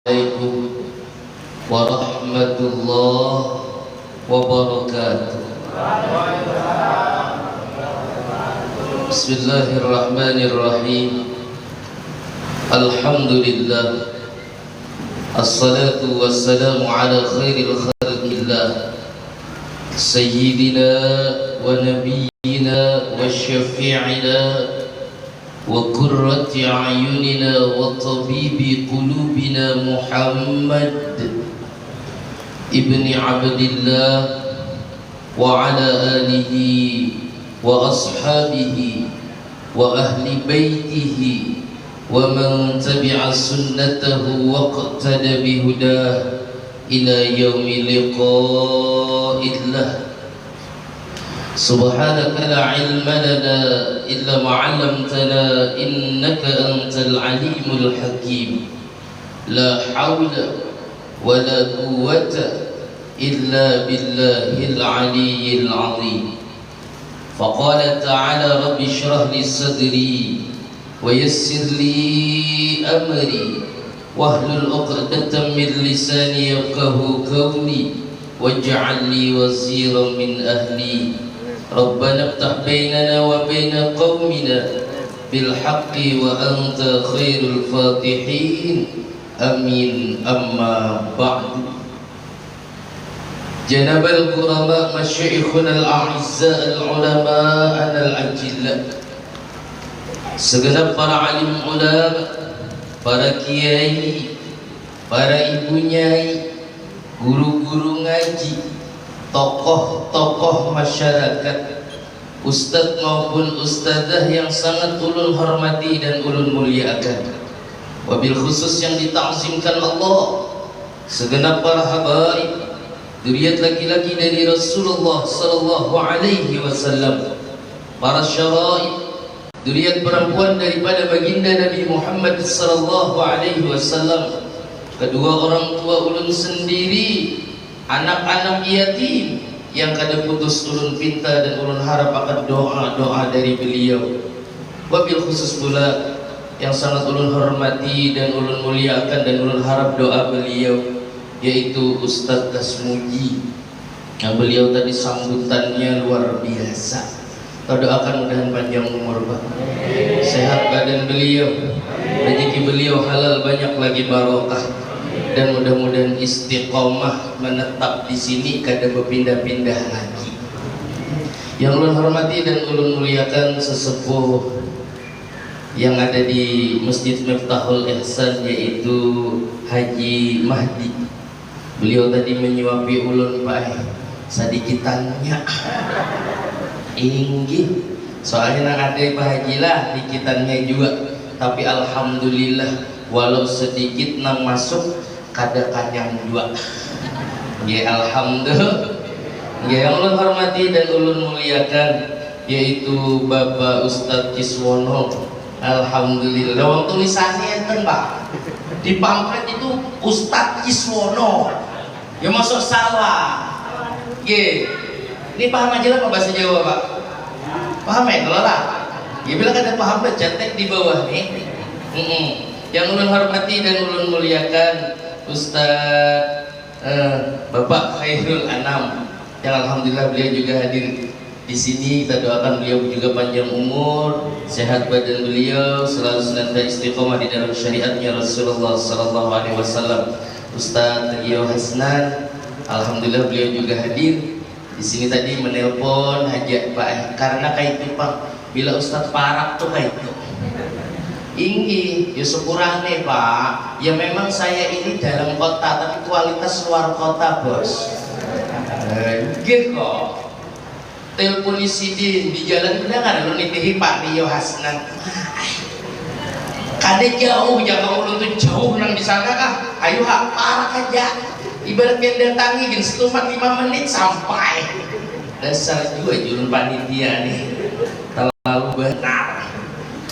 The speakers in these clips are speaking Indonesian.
Assalamualaikum warahmatullahi wabarakatuh. Bismillahirrahmanirrahim. Alhamdulillah. Assalatu wassalamu ala khairil khalqillah Sayyidina wa nabiyyina wa syafi'ina wa qurrati a'yunina wa tabibi qulubina Muhammad ibni Abdillah wa ala alihi wa ashabihi wa ahli baitihi wa man tabi'a sunnatahu wa qtada bihudah ila yaumi liqa'illah. Subhanaka la ilma lana illa ma 'allamtana innaka antal alimul hakim. La hawla wa la quwwata illa billahil aliyyil 'azim. Faqala ta'ala rabbi shrah li sadri wa yassir li amri wahlul 'uqdatam min lisani yafqahu qawli waj'al li waziran min ahli. Rabbana iftah bainana wa baina qaumina bil haqqi wa anta khairul fatihin. Amin. Amma ba'du. Janabal qurama masyaikhuna al-a'izza al-ulama al-ajilla, segenap para alim ulama, para kiai, para ibu nyai, guru-guru ngaji, tokoh-tokoh masyarakat, ustadz maupun ustadzah yang sangat ulun hormati dan ulun muliakan, wabil khusus yang ditakzimkan Allah, segenap para habaib, dzurriyyat laki-laki dari Rasulullah sallallahu alaihi wasallam, para syaraib, dzurriyyat perempuan daripada baginda Nabi Muhammad sallallahu alaihi wasallam, kedua orang tua ulun sendiri, anak-anak yatim yang kada putus ulun pinta dan ulun harap akan doa-doa dari beliau. Wabil khusus pula yang sangat ulun hormati dan ulun muliakan dan ulun harap doa beliau, yaitu Ustadz Kasmuji, yang beliau tadi sambutannya luar biasa. Kita doakan mudahan panjang umur Pak, sehat badan beliau, rezeki beliau halal banyak lagi barokah, dan mudah-mudahan istiqomah menetap di sini kada berpindah-pindah lagi. Yang ulun hormati dan ulun muliakan sesepuh yang ada di Masjid Miftahul Ihsan, yaitu Haji Mahdi. Beliau tadi menyuapi ulun Pak, sadikitannya inggih, soalnya nang ada Pak Haji lah dikitannya juga, tapi alhamdulillah walau sedikit nang masuk kada kanyang dua. Ya alhamdulillah. Ya yang ulun hormati dan ulun muliakan, yaitu Bapak Ustadz Kiswono. Alhamdulillah. Wong tulisannya enten Pak, di pamflet itu Ustadz Kiswono. Ya masuk salah. Ye. Ini paham aja lah bahasa Jawa Pak. Paham ya kalau lah. Ya bila kada paham cetek di bawah nih. Yang ulun hormati dan ulun muliakan Ustadz Bapak Khairul Anam, yang alhamdulillah beliau juga hadir di sini. Kita doakan beliau juga panjang umur, sehat badan beliau, selalu senantiasa istiqomah di dalam syariatnya Rasulullah sallallahu alaihi wasallam. Ustadz Trio Hasnan, alhamdulillah beliau juga hadir di sini. Tadi menelpon hajat Pak, karena kayak itu Pak, bila Ustadz parak tuh kayak itu inggi, ya sekurangnya Pak, ya memang saya ini dalam kota, tapi kualitas luar kota bos. Gitu kok. Telepon Sidin di jalan benar lo nitihi Pak Rio Hasnan. Kada jauh, jangan ulun tuh jauh nang di sana kah? Ayo hak parah aja. Ibarat yang datangi gin setumat 5 menit sampai. Dasar juga julun panitia nih, terlalu benar.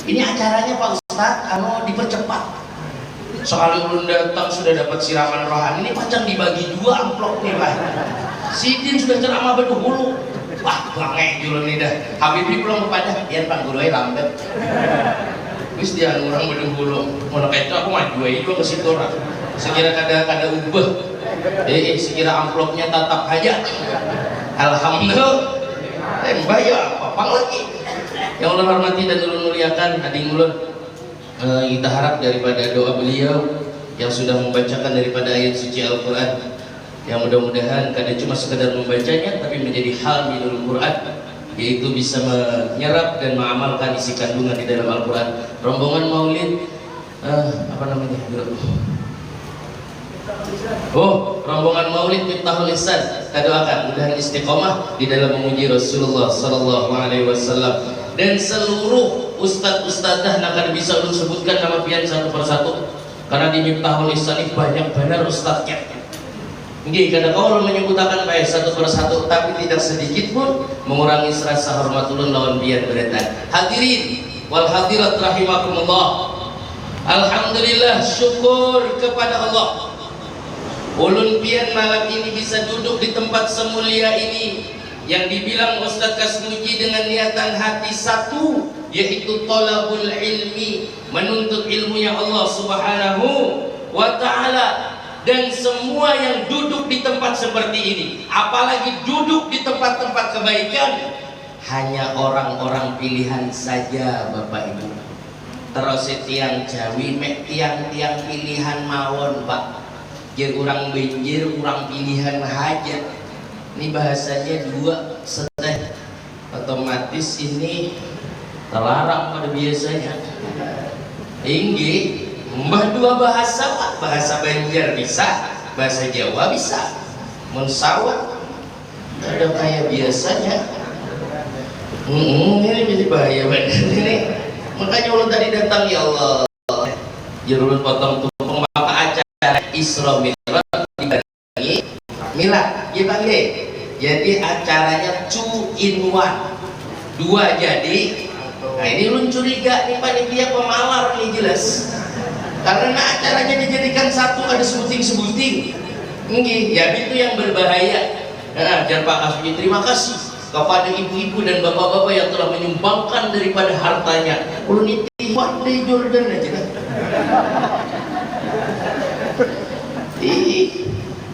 Ini acaranya Pak Ustadz, dipercepat. Soalnya ulun datang sudah dapat siraman rohani, ini pacang dibagi 2 amplop nih Pak. Sidin sudah ceramah berdahulu. Wah, bangeng julun nih dah. Habibie pulang kepada, ya Pak Guru lambat. Wis dia orang berdahulu. Mau keco aku maju aja juga ke situ orang. sekira kada ubah, sekira amplopnya tatap aja. Alhamdulillah, bayar apa lagi. Yang Allah hormati dan ulun muliakan, adik ulun, kita harap daripada doa beliau yang sudah membacakan daripada ayat suci Al-Quran, yang mudah-mudahan kada cuma sekedar membacanya tapi menjadi hal minul Quran, yaitu bisa menyerap dan mengamalkan isi kandungan di dalam Al-Quran. Rombongan maulid apa namanya? Rombongan maulid Miftahul Ihsan, kita doakan mudahan istiqomah di dalam memuji Rasulullah sallallahu alaihi wasallam, dan seluruh ustadz-ustadzah nak kada bisa ulun sebutkan nama pian satu persatu karena di Miftahul Ihsan ini banyak benar ustadznya. Nggih, kada kaul menyebutakan baik satu persatu, tapi tidak sedikit pun mengurangi rasa hormat ulun lawan pian beretan. Hadirin wal hadirat rahimakumullah. Alhamdulillah, syukur kepada Allah. Ulun pian malam ini bisa duduk di tempat semulia ini yang dibilang Ustaz Kasmuji dengan niatan hati satu, yaitu thalabul ilmi, menuntut ilmunya Allah Subhanahu wa ta'ala. Dan semua yang duduk di tempat seperti ini, apalagi duduk di tempat-tempat kebaikan, hanya orang-orang pilihan saja Bapak Ibu. Terus tiang Jawi mek tiang-tiang pilihan mawon Pak. Jadi orang benjir, orang pilihan hajat. Ini bahasanya dua seteh, otomatis ini terlarang pada biasanya. Inggi mbah dua bahasa Pak, bahasa Banjar bisa, bahasa Jawa bisa, mensawat ada kayak biasanya. Ini jadi bahaya benar ini. Makanya ulun tadi datang, ya Allah, ulun potong tumpeng maka acara Isra Mi'raj dibarengi milad, ya Bang Ye. Jadi acaranya 2 in 1, 2 jadi. Nah ini ulun curiga nih panitia pemalar nih jelas. Karena acaranya dijadikan satu, ada sebuting-sebuting. Nggih, ya itu yang berbahaya. Nah, dan Pak Kasmi terima kasih kepada ibu-ibu dan bapak-bapak yang telah menyumbangkan daripada hartanya. Ulun itu di Jordan aja.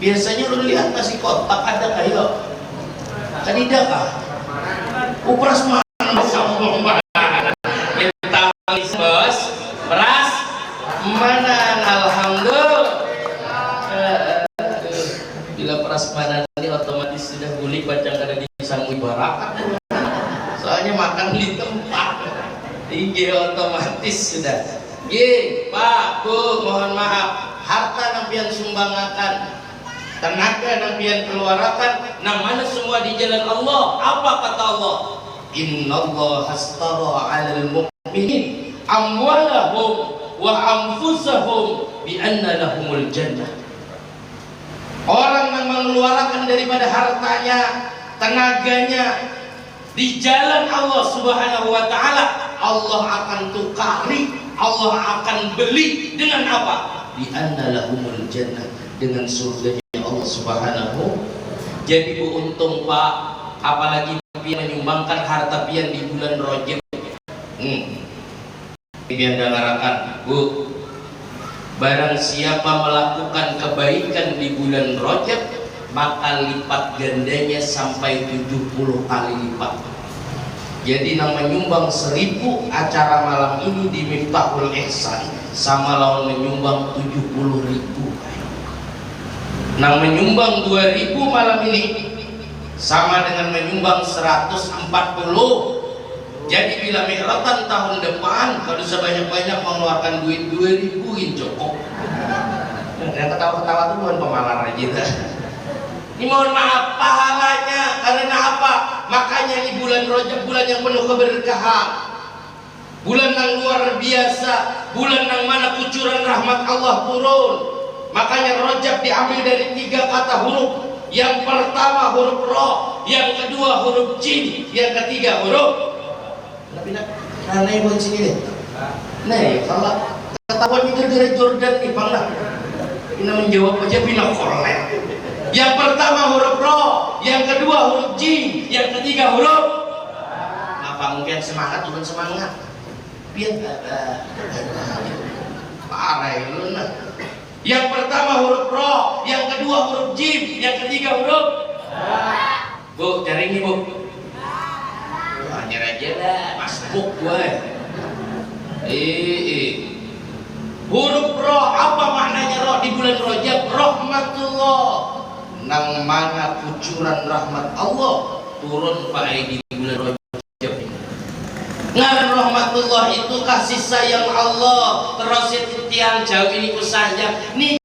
Biasanya lu lihat nasi kotak ada kayak kanida kah? Upras mana sombong banget. Kita bos, beras mana? Alhamdulillah. Bila peras mana ini otomatis sudah gulik bacang kada disangui barakat. Soalnya makan di tempat. Tinggi otomatis sudah. Ye, Pak, Bu, mohon maaf. Harta nampian sumbangakan, tenaga nampian keluarakan, nah mana semua di jalan Allah. Apa kata Allah? Innallaha astara 'alal mu'minin amwalahum wa anfusahum bi anna lahumul jannah. Orang yang mengeluarkan daripada hartanya, tenaganya di jalan Allah Subhanahu wa ta'ala, Allah akan tukari, Allah akan beli dengan apa? Bi anna lahumul jannah, dengan surganya Allah Subhanahu. Jadi bu untung Pak, apalagi pian menyumbangkan harta pian di bulan Rajab. Pian dengarakan Bu, barang siapa melakukan kebaikan di bulan Rajab, maka lipat gandanya sampai 70 kali lipat. Jadi nang menyumbang 1000 acara malam ini di Miftahul Ihsan sama lawan menyumbang 70.000. Nang menyumbang 2000 malam ini sama dengan menyumbang 140. Jadi bila mikratan tahun depan kalau sebanyak-banyak mengeluarkan duit 2000 cukup. Yang ketawa-ketawa itu bukan pemalar aja. Ini mohon maaf pahalanya karena apa? Makanya ini bulan Rajab, bulan yang penuh keberkahan, bulan yang luar biasa, bulan yang mana kucuran rahmat Allah turun. Makanya Rajab diambil dari 3 kata huruf. Yang pertama huruf Ra, yang kedua huruf Jim, yang ketiga huruf. Nah, ini buat sini deh. Nah, kalau ketahuan itu dari Jordan nih, Bang lah. Ini menjawab aja bina korlet. Yang pertama huruf Ra, yang kedua huruf Jim, yang ketiga huruf. Apa mungkin semangat turun semangat? Biar parah lu nah. Yang pertama huruf ro, yang kedua huruf jim, yang ketiga huruf bu, cari ini bu. Hanya aja lah, masbuk gue. Huruf ro, apa maknanya ro di bulan Rajab? Rahmatullah, nang mana kucuran rahmat Allah turun pada di bulan Rajab. Ngaran rahmatullah itu kasih sayang Allah. Terus itu tiang jauh ini kusahnya nih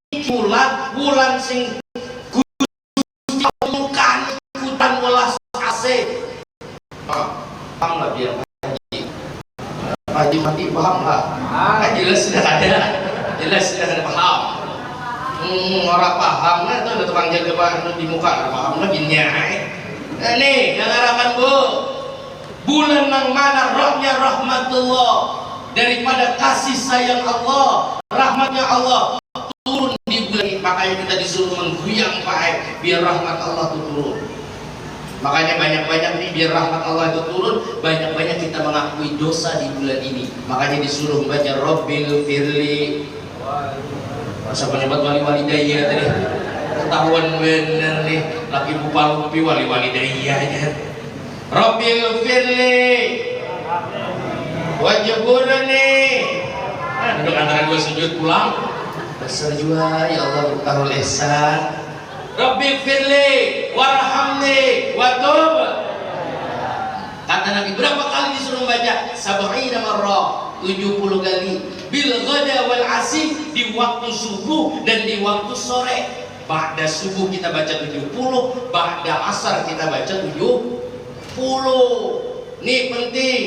bulan sing bukan ikutan welas asih. Paham lah biar Haji mati paham lah. Jelas sudah ada, jelas sudah ada paham. Orang paham lah tuh ada tukang jaga bahan di muka paham lagi nyai. Nih yang harapan bu, bulan yang mana rohnya rahmatullah, daripada kasih sayang Allah, rahmatnya Allah turun di bulan ini. Makanya kita disuruh mengguyang Pak biar rahmat Allah itu turun. Makanya banyak-banyak nih biar rahmat Allah itu turun, banyak-banyak kita mengakui dosa di bulan ini. Makanya disuruh membaca Rabbil Firli. Masa penyebab wali-wali daya tadi ketahuan bener nih, laki lupa lupi wali-wali dayanya. Rabbil Firli wajburni. Duduk antara dua sujud pulang besar juga ya Allah bertahul ihsan. Rabbil Firli warhamni watub. Kata Nabi berapa kali disuruh baca? Sab'ina marrah, 70 kali. Bil ghada wal asy, di waktu subuh dan di waktu sore. Ba'da subuh kita baca 70, ba'da asar kita baca 70. Nih penting.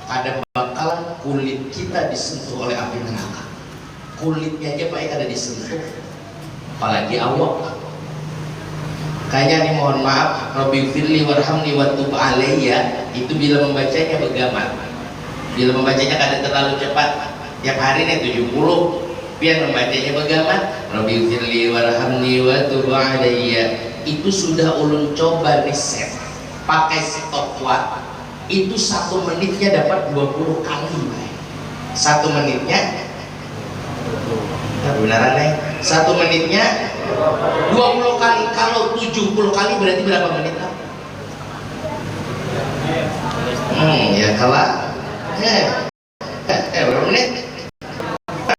Ada bakalan kulit kita disentuh oleh api neraka. Kulitnya aja Pak ada disentuh, apalagi awak. Kayaknya nih mohon maaf, Rabbil Firli warhamni watub alayya itu bila membacanya begaman, bila membacanya kadang terlalu cepat. Tiap hari nih 70, biar membacanya begaman. Rabbil Firli warhamni watub alayya itu sudah ulun coba riset pakai stopwatch, itu 1 menitnya dapat 20 kali. 1 menitnya beneran nih, 1 menitnya 20 kali. Kalau 70 kali berarti berapa menit lah? Ya kalah. Berapa menit?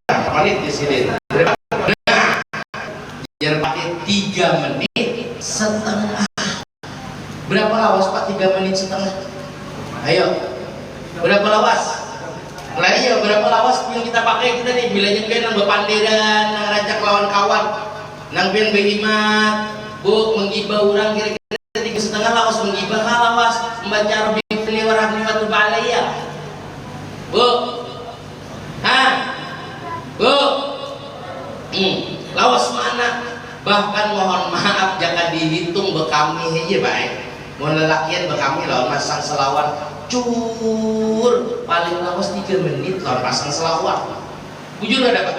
Berapa menit di sini? Biar pakai 3 menit setengah. Berapa lawas Pak 3 menit setengah? Ayo, berapa lawas? Lah iya berapa lawas yang kita pakai kita nih bilanya pian nang bepanderan, nang rajak lawan kawan, nang pian behimat, bu menggibah orang kira-kira 3,5 lawas menggibah lawas membaca Rabbil Firli warhamni watub alayya. Bu, bu, lawas mana? Bahkan mohon maaf jangan dihitung bekami aja baik. Mau lelakian bekami lawan masang selawan. Cur paling lawas 3 menit lawan pasang selawat. Bujur ada Pak?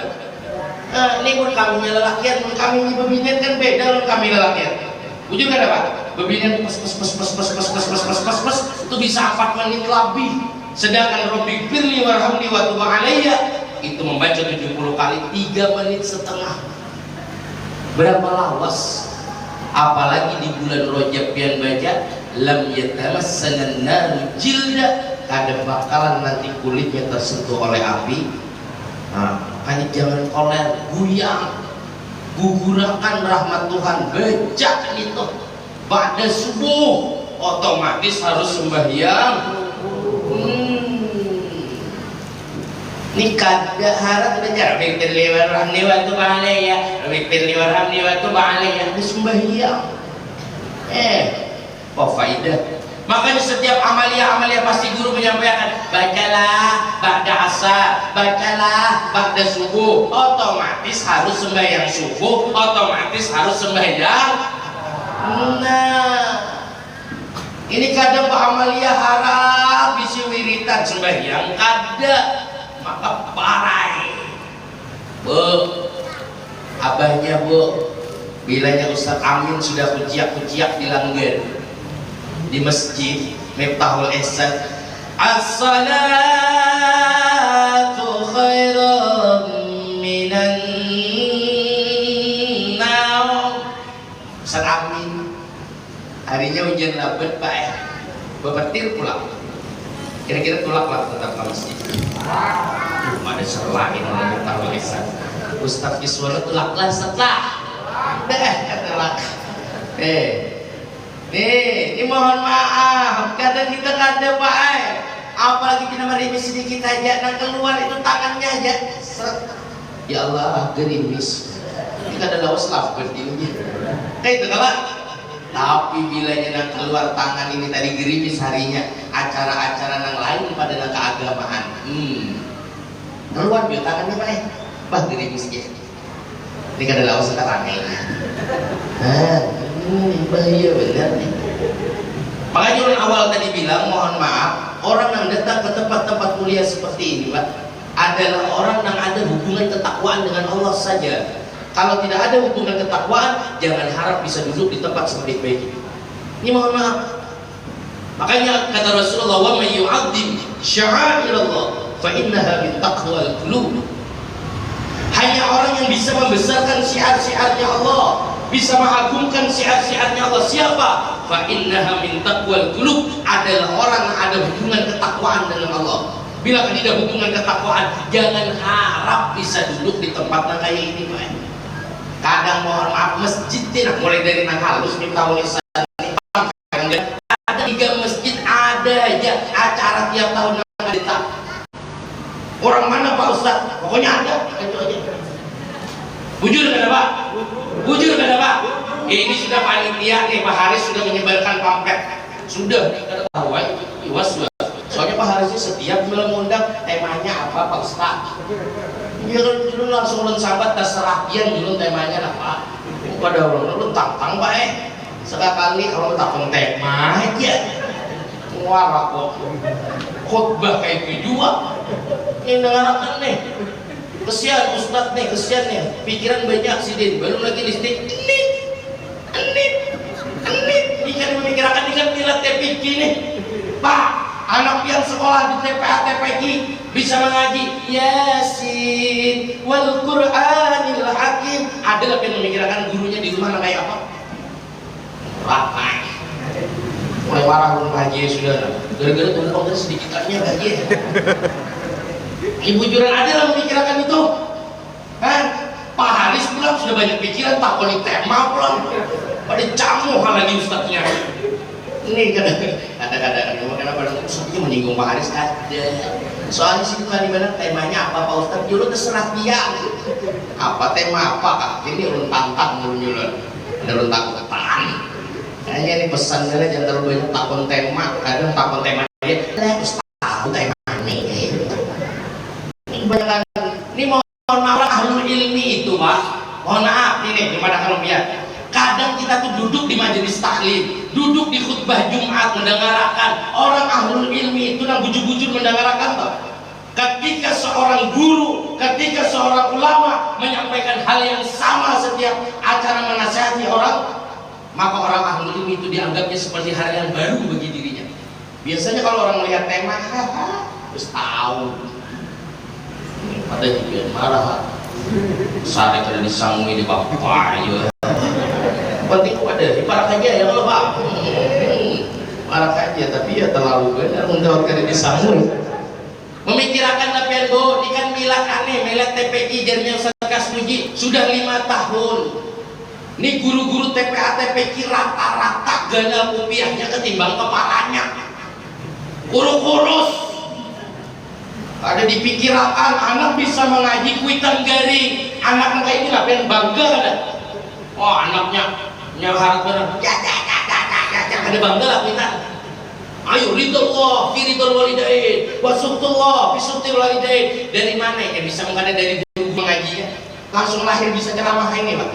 Ini pun kaminya lelakian, pun kami bebinian kan beda lawan kami lelakian. Bujur ada Pak? Bebinian pes itu bisa 4 menit lebih. Sedangkan Rabbil Firli warhamni watub alayya itu membaca 70 kali 3 menit setengah. Berapa lawas? Apalagi di bulan Rajab pian baca lam yatamassanan nar jilda, kadang bakalan nanti kulitnya tersentuh oleh api. Makanya jangan koler, guyang, gugurakan rahmat Tuhan, becak itu. Pada subuh otomatis harus sembahyang. Ini kada harap belajar Rabbil Firli warhamni watub alayya, Rabbil Firli warhamni watub alayya, harus sembahyang. Faidah. Makanya setiap amalia pasti guru menyampaikan bacalah ba'da asar, bacalah ba'da subuh, otomatis harus sembahyang subuh, otomatis harus sembahyang. Nah ini kadang Pak Amalia harap bisi wiritan sembahyang kada, maka parai bu abahnya bu bilanya Ustaz Amin sudah kuciak-kuciak di langgar di masjid Miftahul Ihsan, as-salatu khairan minan nar. Ustaz amin. Harinya hujan lebat Pak ya. Bepetir pulang. Kira-kira tulak lah tetap ke masjid. Ada serlain orang tahu lisan. Ustaz Kiswono tulak lah setelah. Tulak. Nih, mohon maaf, kadang kita kada Pak. Apalagi kita merimis sedikit aja, nah keluar itu tangannya aja. Ya Allah, gerimis. Ini kada lawas lah berdirinya. Kayak itu Pak. Tapi bila nang keluar tangan ini tadi gerimis harinya acara-acara nang lain pada nang keagamaan. Keluar biar tangannya Pak. Bah gerimisnya. Ini kada lawas sekarang ini. Bahaya benar nih. Makanya orang awal tadi bilang mohon maaf, orang yang datang ke tempat-tempat mulia seperti ini Pak adalah orang yang ada hubungan ketakwaan dengan Allah saja. Kalau tidak ada hubungan ketakwaan, jangan harap bisa duduk di tempat seperti ini. Ini mohon maaf. Makanya kata Rasulullah, wa may yu'azzim sya'airallah fa innaha min taqwal qulub. Hanya orang yang bisa membesarkan syiar-syiarnya Allah, bisa mengagungkan syiar-syiarnya Allah, siapa? Fa innaha min taqwal qulub, adalah orang yang ada hubungan ketakwaan dengan Allah. Bila tidak hubungan ketakwaan, jangan harap bisa duduk di tempat yang kayak ini Pak. Kadang mohon maaf masjid tidak mulai dari nang halus nih tahu lisan ada 3 masjid ada aja acara tiap tahun ada. Orang mana Pak Ustaz? Pokoknya ada itu aja. Bujur kada Pak? Bujur kada Pak? Ini sudah panitia nih Pak Haris sudah menyebarkan pamflet. Sudah kada tahu iwas sudah. Soalnya Pak Harisnya setiap bulan mengundang temanya apa Pak Ustaz? Dia kan dulu langsung ulun sahabat terserah yang dulu temanya apa? Pada orang dulu tantang Pak sekali kalau takon tema aja muara kok khutbah kayak gitu juga ini dengarkan nih kesian Ustaz nih kesian nih pikiran banyak sih Din baru lagi listrik ini kan memikirkan ini kan pilat TPG nih Pak anak yang sekolah di TPA TPG bisa mengaji Yasin wal Qur'anil Hakim ada yang memikirkan gurunya di rumah kayak apa? Rapai mulai marah belum ngaji sudah gara-gara tumpang sedikitannya ngaji ibu juran ada yang memikirkan itu kan Pak Haris pulang sudah banyak pikiran tak boleh tema pulang pada camu hal lagi ustadznya ini kadang-kadang kenapa ustadznya menyinggung Pak Haris ada soalnya situ kan dimana temanya apa Pak Ustadz dulu terserah dia apa tema apa kak ini ulun tantang ulun takut tahan kayaknya ini pesan saya jangan terlalu banyak takon tema kadang takon tema dia harus tahu tema ini banyak ini mohon maaf ahlul ilmi itu Pak mohon maaf ini gimana kalau biar kadang kita tuh duduk di majelis taklim duduk di khutbah Jumat mendengarkan orang ahlul ilmi itu yang bujur-bujur mendengarkan toh ketika seorang guru ketika seorang ulama menyampaikan hal yang sama setiap acara menasihati orang maka orang ahlul ilmi itu dianggapnya seperti hal yang baru bagi dirinya. Biasanya kalau orang melihat tema harus tahu pada juga marah saat ada disangui di bapak ya penting pada ibarat aja ya kalau Pak marah aja tapi ya terlalu benar untuk kada disangui memikirkan tapi yang ikan milat aneh milat TPI jernya Ustaz Kasmuji sudah 5 tahun ini guru-guru TPA TPI rata-rata gana rupiahnya ketimbang kepalanya kurus-kurus ada dipikirkan anak bisa mengaji kuitan garing anak kayak ini lah pengen bangga ada oh anaknya yang harap benar ada bangga lah kuitan ayo ridullah fi ridul walidain wa suktullah fi suktil walidain dari mana ya bisa mengada dari guru mengajinya langsung lahir bisa ceramah ini Pak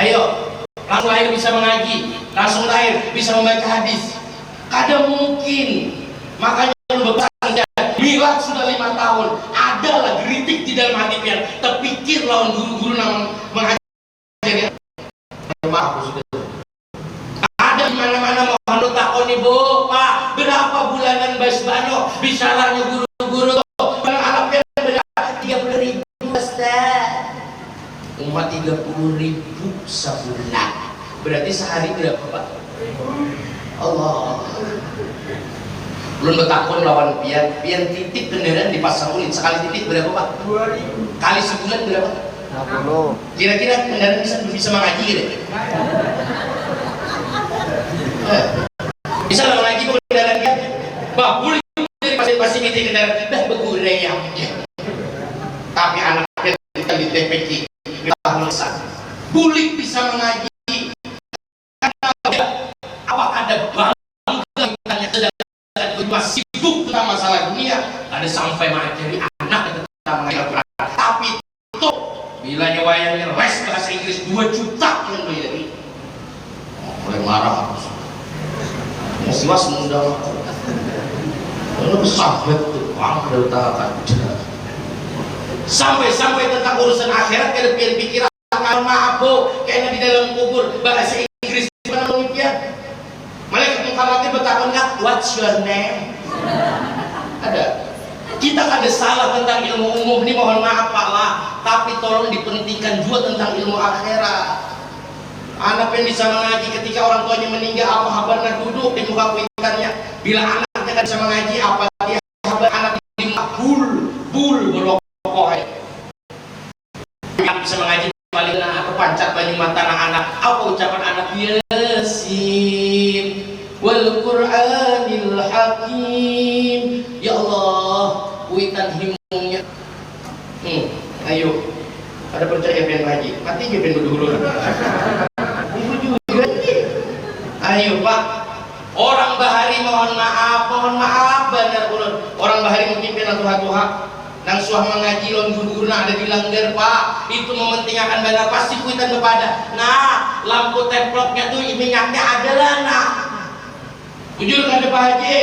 ayo langsung lahir bisa mengaji langsung lahir bisa membaca hadis kadang mungkin makanya beberapa milad sudah 5 tahun adalah kritik di dalam hati pian terpikir lawan guru-guru yang mengajari maaf sudah ada di mana-mana mau takon ibu Pak berapa bulanan basbanyo bisalahnya guru umat 30.000 sebulan, berarti sehari berapa Pak? Allah. Belum bertakun lawan pian titip kendaraan di pasar ulin, sekali titip berapa Pak? 2.000. Kali sebulan berapa? 60. Kira-kira kendaraan bisa mengaji gitu? Bisa lah mengaji kendaraan kan? Bah, boleh dari pasti kita kendaraan dah bergurai yang tapi anaknya di TPK boleh bisa mengaji karena apa ada bangga kita masih sibuk tentang masalah dunia, ada sampai mengajari anak tentang mengajar, tapi itu bila nyawanya les bahasa Inggris 2 juta yang beli mulai marah masih was mengundang lu sahabat tuh bang berutakan sampai tentang urusan akhirat kayak pikiran maaf kayaknya di dalam kubur bahasa Inggris gimana demikian. Malaikat mengkhawatir bertakon nggak what's your name? Ada. Kita ada salah tentang ilmu umum ini, mohon maaf Pak lah, tapi tolong dipentingkan juga tentang ilmu akhirat. Anak yang bisa mengaji ketika orang tuanya meninggal, apa kabarnya duduk di muka kuitannya. Bila anaknya kan bisa mengaji, apa dia kabar anak di muka bul berokok. Yang bisa mengaji paling apa pancat banyu mata anak, apa ucapan anak Yasin wal Qur'anil Hakim. Ya Allah, kuitan himungnya. Ayo, ada percaya pengen ngaji, mati aja pengen dulu. Ayo Pak, orang bahari mohon maaf benar ulun. Orang bahari mungkin pengen tuha-tuha nang suah mengaji lon guruna ada di langgar Pak, itu mementingkan benar pasti kuitan kepada nah lampu temploknya tuh minyaknya adalah nah jujur kan ada Pak Haji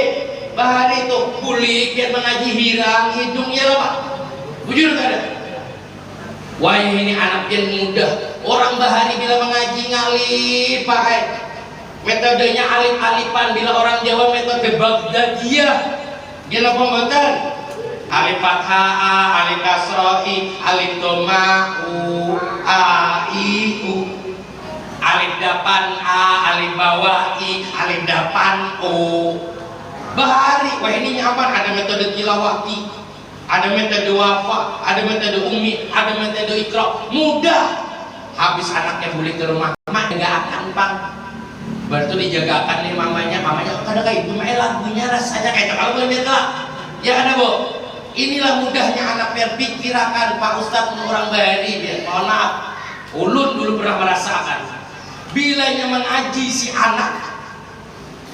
bahari itu kulit biar mengaji hirang hidungnya lah Pak, jujur kan ada wah ini anak yang mudah orang bahari bila mengaji ngalip Pak metodenya alip-alipan, bila orang Jawa metode Baghdadiyah gila pembuatan alif fathah, alif kasrohi, alif doma'u, a-i-u alif dapan a, alif bawah i, alif dapan u bahari, wah ini nyaman. Ada metode tilawati, ada metode wafa, ada metode umi, ada metode ikra, mudah. Habis anaknya boleh ke rumah mak nggak akan Bang, baru dijagakan nih mamanya kadang kayak itu lagunya rasanya kayak kalau boleh lihat lah ya ada Bu. Inilah mudahnya anak yang pikirakan Pak Ustadz orang bahari ya. Mohon maaf, ulun dulu pernah merasakan bilanya mengaji si anak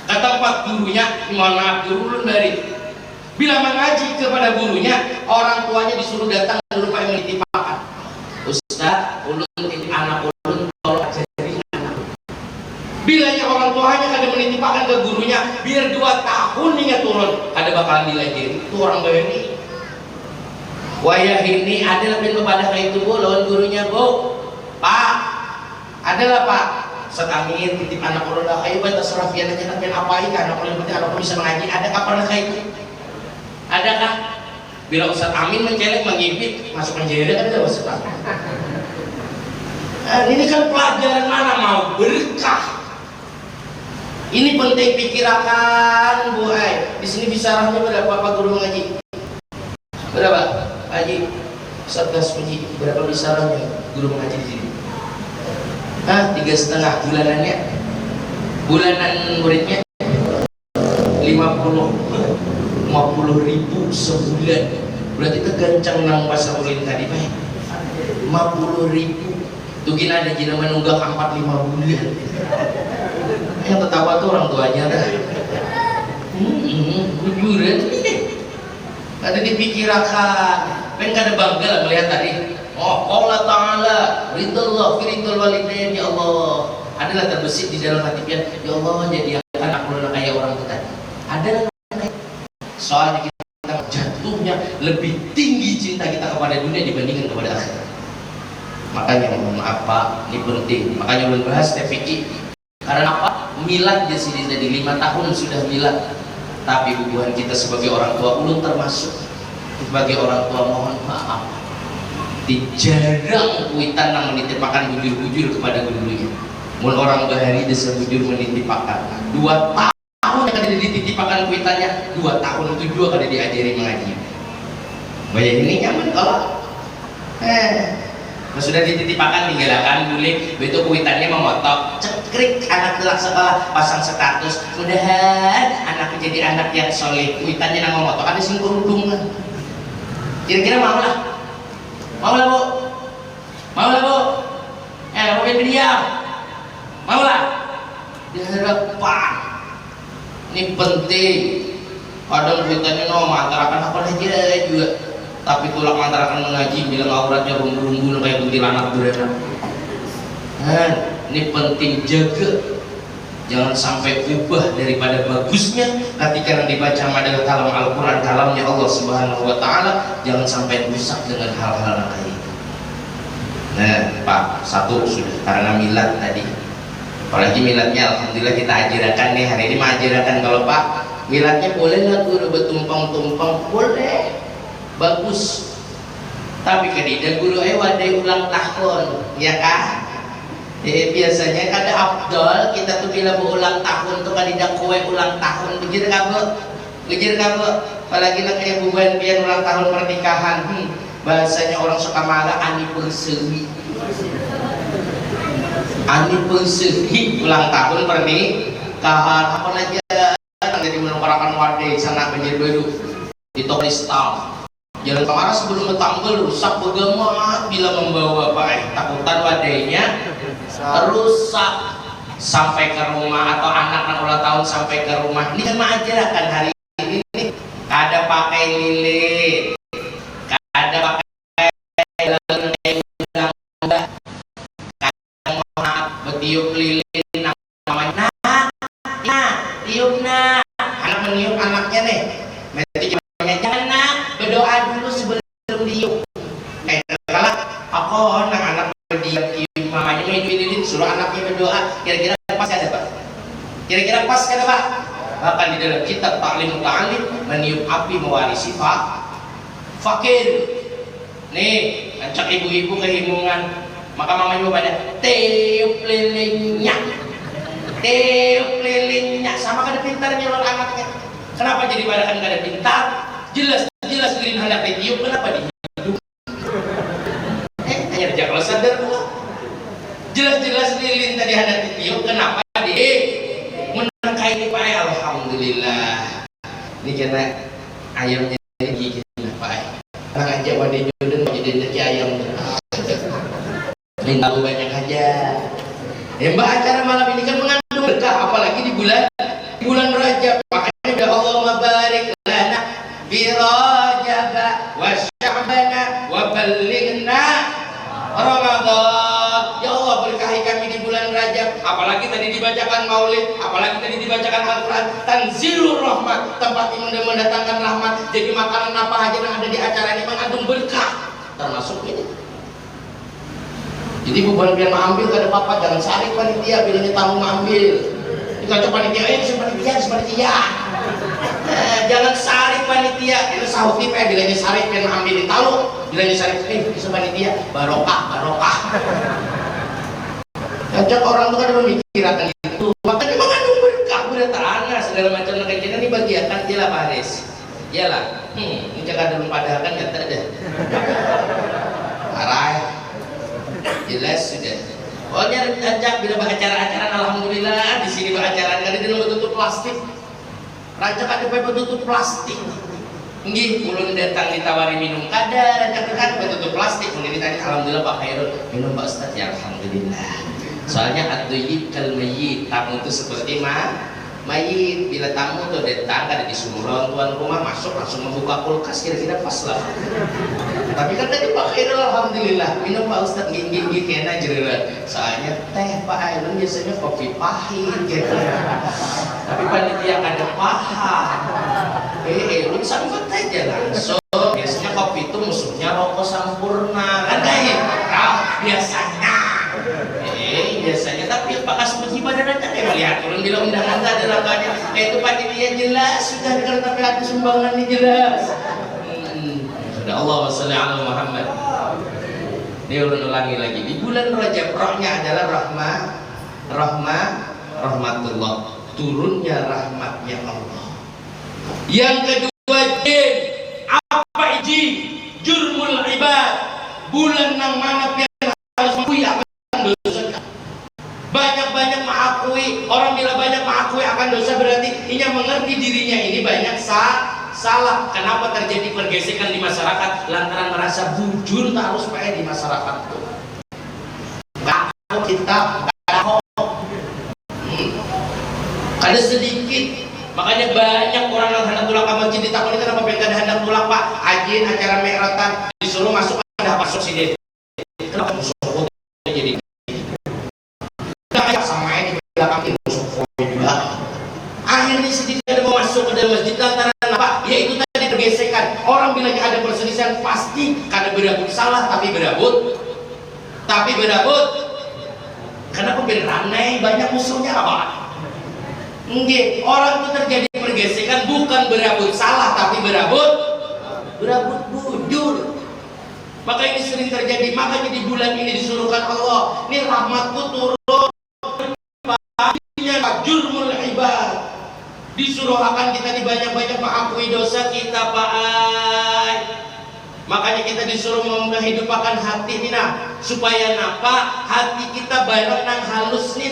kata Pak gurunya, mohon maaf guru ulun bahari, bila mengaji kepada gurunya orang tuanya disuruh datang dulu Pak yang menitipkan Ustadz ulun titip anak ulun tolong ajarin anak. Bilanya orang tuanya kada menitipkan ke gurunya biar 2 tahun hingga turun kada bakalan dilajari itu orang bahari. Wayah ini adalah pintu pada kayak itu Bu, lawan gurunya Bu Pak, adalah Pak setangin titip anak orang dah ayo baca surah pian aja tapi apain kan anak orang penting anak bisa mengaji, ada kapan kayak itu? Ada kan? Bila Ustaz Amin mencelek mengibit masuk penjara kan ada Ustaz Amin. Ini kan pelajaran mana mau berkah. Ini penting pikirkan Bu di sini bisarahnya berapa Pak guru mengaji? Berapa? Haji Satgas Puji berapa bisarannya guru mengaji di sini? 3,5 bulanannya, bulanan muridnya 50.000 sebulan, berarti kegancang nang pasar ulin tadi Pak 50.000 tuh gini ada jina menunggak 4-5 bulan yang tertawa tuh orang tuanya dah bujuran ada dipikirkan pengen kada bangga lah melihat tadi Allah Ta'ala ridallah firidul walidain ya Allah adalah terbesit di dalam hati pian ya Allah jadi anak ulun kayak orang itu tadi adalah soalnya kita jatuhnya lebih tinggi cinta kita kepada dunia dibandingkan kepada akhirat. Makanya mohon maaf Pak ini penting, makanya ulun bahas TPI karena apa? Milad di sini tadi 5 tahun sudah milad. Tapi hubungan kita sebagai orang tua ulun termasuk sebagai orang tua mohon maaf jarang kuitan nang menitipakan bujur-bujur kepada gurunya. Mun orang bahari desa bujur menitipakan 2 tahun yang kada dititipakan kuitannya, 2 tahun itu juga kada diajari mengaji. Bayang ini nyaman kalau sudah dititipakan tinggalkan boleh begitu kuitannya memotok cekrik anak telak sekolah pasang status mudahan anak menjadi anak yang soleh kuitannya nang memotok ada sing kerudung kira-kira mau lah bu mau diam mau lah diharapkan ini penting kadang kuitannya mantarakan apa aja juga tapi tulak mantarakan mengaji bilang auratnya rumbu-rumbu kayak kuntilanak beranak. Ini penting jaga jangan sampai ubah daripada bagusnya ketika dibaca adalah kalam Al-Quran kalamnya Allah Subhanahu wa ta'ala jangan sampai rusak dengan hal-hal kayak itu. Nah Pak, satu sudah karena milad tadi apalagi miladnya alhamdulillah kita ajarkan nih hari ini mengajarkan kalau Pak miladnya boleh lah guru bertumpang-tumpang boleh bagus tapi kadida guru wadai ulang tahun ya kah biasanya kada afdol kita tuh bila berulang tahun tuh kadida kowe ulang tahun begitu kamu apalagi nak kayak buban biar ulang tahun pernikahan bahasanya orang suka marah ani persewi ulang tahun pernikahan apa aja jadi menungkarakan wadai sana banjir baru di Tokristal jalan kemana sebelum bertambal rusak bagaimana bila membawa takutan wadainya rusak sampai ke rumah atau anak ulang tahun sampai ke rumah ini kan mengajarkan hari ini nih kada pakai lilin kada pakai kada bertiup lilin namanya tiup anak meniup anaknya nih jangan berdoa dulu sebelum diuk kalau aku anak berdiam mamanya lilin suruh anaknya berdoa kira-kira pas ada Pak kira-kira pas kada Pak bahkan di dalam kitab Ta'lim Muta'alim meniup api mewarisi fakir nih ngajak ibu-ibu kehimungan maka mamanya pada tiup lilinnya sama kada pintarnya orang anaknya kenapa jadi pada kan kada pintar jelas lilin hendak ditiup kenapa dihidup hanya dia kalau sadar jelas lilin tadi hendak ditiup kenapa menangkai ini Pak alhamdulillah ini karena ayamnya gigi Pak orang aja wadah jodoh jadi rezeki ayam minta banyak aja Mbak acara malam ini kan mengandung berkah apalagi di bulan Rajab makanya udah Allahumma barik lana fi Rajab wa Sya'bana wa ballighna Ramadan ya Allah berkahi kami di bulan Rajab apalagi tadi dibacakan maulid apalagi tadi dibacakan Al-Quran tanzilur rahmat tempat yang mendatangkan rahmat jadi makanan apa aja yang ada di acara ini mengandung berkah termasuk ini jadi bukan biar mengambil kada apa-apa jangan sarik panitia bilangnya tamu mengambil dikacau panitia panitia jangan sarik panitia itu sahuti bilangnya sarik biar mengambil di talu bilangnya sarik bisa panitia barokah ngajak orang tuh kan memikirkan itu makanya mengandung berkah udah terana segala macam kajian ini bagian jelas Paris iyalah ini jaga dalam padahal kan gak ada arah jelas sudah pokoknya ajak bila acara-acara alhamdulillah di sini acara kan itu betul plastik rancak ada betul plastik nggih ulun datang ditawari minum kada rancak kan betul plastik mungkin tadi alhamdulillah Pak Khairul minum Pak Ustaz ya alhamdulillah soalnya ad-dhayyib kal mayyit tamu itu seperti mayit bila tamu tuh datang kada disuruh orang tuan rumah masuk langsung membuka kulkas kira-kira pas lah tapi kan tadi Pak Khairul alhamdulillah minum Pak Ustaz gini kena jereran soalnya teh Pak Khairul biasanya kopi pahit gitu tapi panitia kada paham lu sambut aja langsung biasanya kopi itu musuhnya rokok sampurna kan kayak biasanya biasanya tapi apakah seperti pada datang melihat orang bilang undangan tak ada langkahnya itu panitia jelas sudah dengar tapi ada sumbangan ini jelas sudah Allah wassalli ala Muhammad Dia ulangi lagi di bulan Rajab, rohnya adalah rahmatullah, turunnya rahmatnya Allah. Yang kedua, jin apa iji jurmul ibad, bulan nang mana pian harus mengakui akan dosa. Banyak-banyak mengakui, orang bila banyak mengakui akan dosa berarti ia mengerti dirinya ini banyak salah. Kenapa terjadi pergesekan di masyarakat? Lantaran merasa bujur harus supaya di masyarakat itu. Kalau kita ada sedikit, makanya banyak orang yang hendak pulang ke masjid ditakoni kenapa pengen hendak pulang Pak? Ajin acara mi'ratan disuruh masuk ada masuk sini. Kenapa masuk jadi? Sama ini belakang musuh juga. Akhirnya sedikit ada mau masuk ke dalam masjid lantaran apa? Yaitu tadi pergesekan. Orang bila ada perselisihan pasti karena berabut salah tapi berabut. Karena pembeli ramai banyak musuhnya apa? Enggak, orang itu terjadi pergesekan bukan berabut salah tapi berabut bujur. Maka ini sering terjadi. Makanya di bulan ini disuruhkan Allah, ini rahmatku turun. Jurmul ibad, disuruh akan kita dibanyak-banyak mengakui dosa kita Pak. Makanya kita disuruh menghidupkan hati ini supaya napa hati kita barang nang halus nih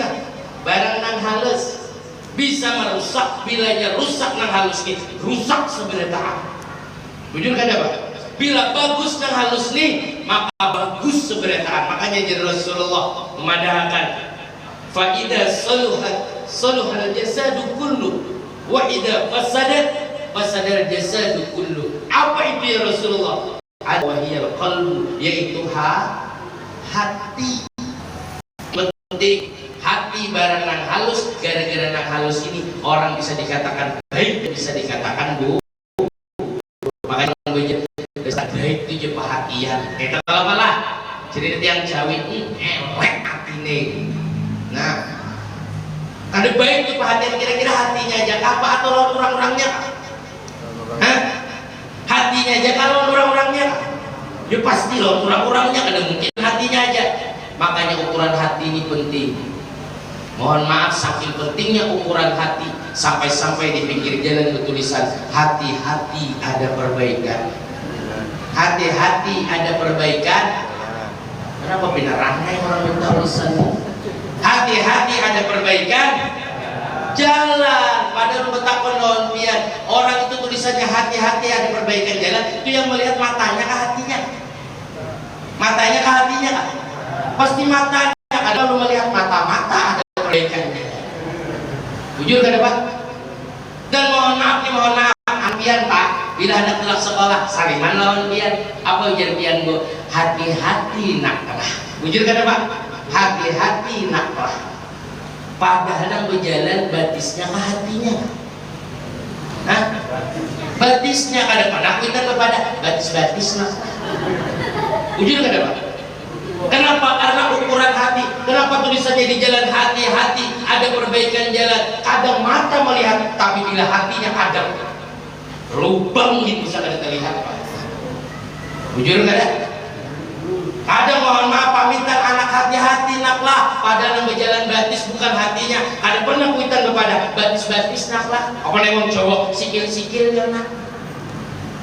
barang nang halus bisa merusak. Bilanya rusak nang halus nih rusak sebenarnya. Jujur kan Pak? Bila bagus nang halus nih maka bagus sebenarnya. Makanya jadi Rasulullah memadahkan fa'idha saluhal jasadu kullu wa idha fasadal jasadu kullu. Apa itu ya Rasulullah? Wahiyal qalbu, yaitu hati. Penting hati barang nang halus. Gara-gara nang halus ini orang bisa dikatakan baik, bisa dikatakan buruk. Makanya baik itu je perhatian. Kita kalau malah cerita yang Jawi elek hatine. Nah, ada baik itu perhatian, kira-kira hatinya aja apa atau orang-orangnya? Hatinya aja kalau orang-orangnya? Ya pasti loh orang-orangnya, ada mungkin hatinya aja. Makanya ukuran hati ini penting. Mohon maaf saking pentingnya ukuran hati sampai-sampai di pinggir jalan bertulisan hati-hati ada perbaikan. Hati-hati ada perbaikan. Kenapa benerannya orang minta urusannya? Hati-hati ada perbaikan jalan. Padahal betakon lawan pian orang itu tulisannya hati-hati ada perbaikan jalan, itu yang melihat matanya ke hatinya, matanya ke hatinya kan? Pasti matanya. Ada lu melihat mata-mata ada perbaikan jalan. Jujur kan Pak? Dan mohon maaf pian Pak, bila anak telah sekolah saliman lawan pian apa ujar pian Bu? Hati-hati nak lah. Jujur kan Pak? Hati-hati naklah. Padahal yang berjalan batisnya ke hatinya. Batisnya kada pada kita kepada batis-batis naklah. Ujur kada Pak? Kenapa? Karena ukuran hati. Kenapa tulisannya di jalan hati-hati ada perbaikan jalan? Kadang mata melihat, tapi bila hatinya ada lubang itu bisa kada terlihat Pak. Ujur kada? Ada mohon maaf pamitan anak hati-hati naklah. Padahal yang berjalan batis bukan hatinya. Ada pernah kuitan kepada batis-batis naklah. Apa nih wong cowok sikil-sikil ya nak?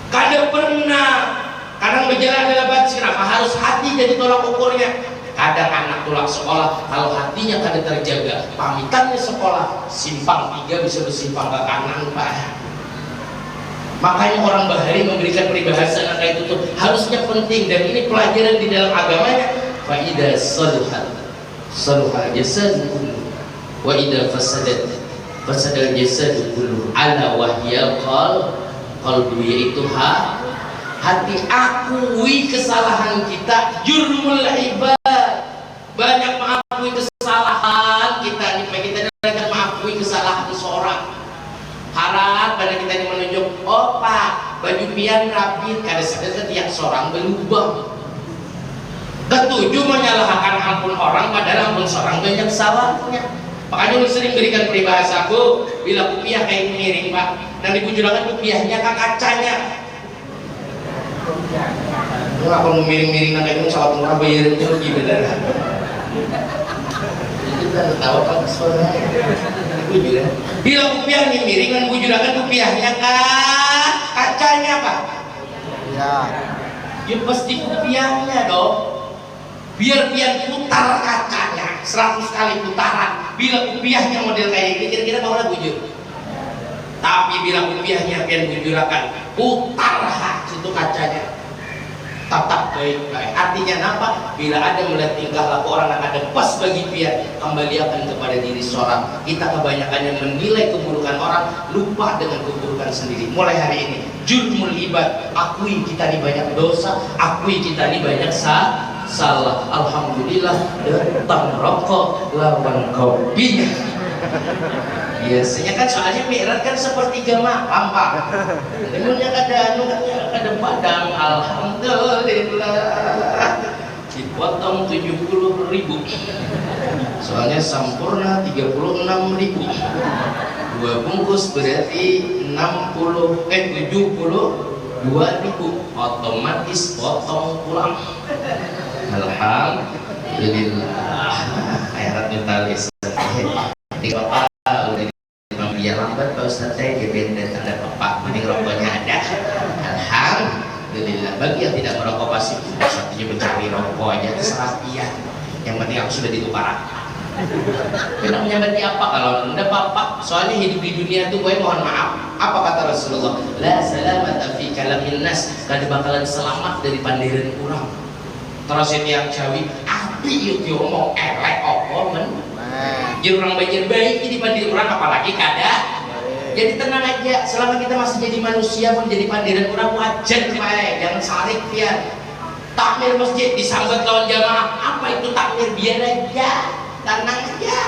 Kada pernah. Kadang berjalan dalam batis kenapa harus hati jadi tolak ukurnya. Kadang anak tolak sekolah kalau hatinya kada terjaga, pamitannya sekolah simpang 3 bisa bersimpang ke kanan Pak. Makanya orang Bahari memberikan peribahasa kayak itu tuh harusnya penting, dan ini pelajaran di dalam agamanya. Fa idza saluhal jasad wa idza fasadal jasad kullu ala wahyal qalbu, yaitu hati. Akui kesalahan kita, jurmul ibad, banyak mengakui kesalahan kita nih. Kita akan mengakui kesalahan seorang. Harap pada kita ini menunjuk, oh Pak, baju pian rapi, kada sadar tiap seorang berubah. Ketujuh menyalahkan ampun orang, padahal ampun seorang banyak salahnya. Makanya lu sering berikan peribahasaku, bila kupiah kayak miring Pak, dan dibujurkan kupiahnya ke kacanya. nggak perlu miring-miring kayak itu salah murah bayarin itu gimana? Kita tahu apa soalnya. Bila rupiah nih miring dan bujurakan rupiahnya kan kacanya apa? Ya. Ya pasti rupiahnya dong. Biar putar kacanya 100 kali putaran. Bila rupiahnya model kayak ini kira-kira mau lah bujur. Tapi bila rupiahnya pian bujurakan putar situ kacanya. Tetap baik-baik. Artinya apa? Bila ada melihat tingkah laku orang yang ada pas bagi pian, kembali akan kepada diri seorang. Kita kebanyakannya menilai keburukan orang, lupa dengan keburukan sendiri. Mulai hari ini, jurmul ibad, akui kita ini banyak dosa, akui kita ini banyak salah. Alhamdulillah datang rokok lawan kopinya. Biasanya kan soalnya mi'raj kan sepertiga malam Pak. Ilmunya kada padang. Alhamdulillah dipotong 70.000. Soalnya sampurna 36.000. 2 bungkus berarti 72.000. Otomatis potong pulang. Alhamdulillah. Akhirat mutalis. Di bapak udah dia lambat Pak Ustadz saya gebendet ada bapak mending rokoknya ada. Alhamdulillah. Bagi yang tidak merokok pasti satunya mencari rokok aja terserah dia. Yang penting aku sudah ditukaran. Kenapa menyambati apa kalau anda bapak? Soalnya hidup di dunia itu gue mohon maaf. Apa kata Rasulullah? La salamata fi kalamin nas. Kada bakalan selamat dari pandiran kurang. Terus ini yang cawi api yuk ngomong elek apa men. Jadi orang banyak baik jadi pandir orang apalagi kada. Jadi tenang aja, selama kita masih jadi manusia pun jadi pandiran orang wajar baik, jangan sarik biar. Takmir masjid disambut lawan jamaah, apa itu takmir biar aja, tenang aja.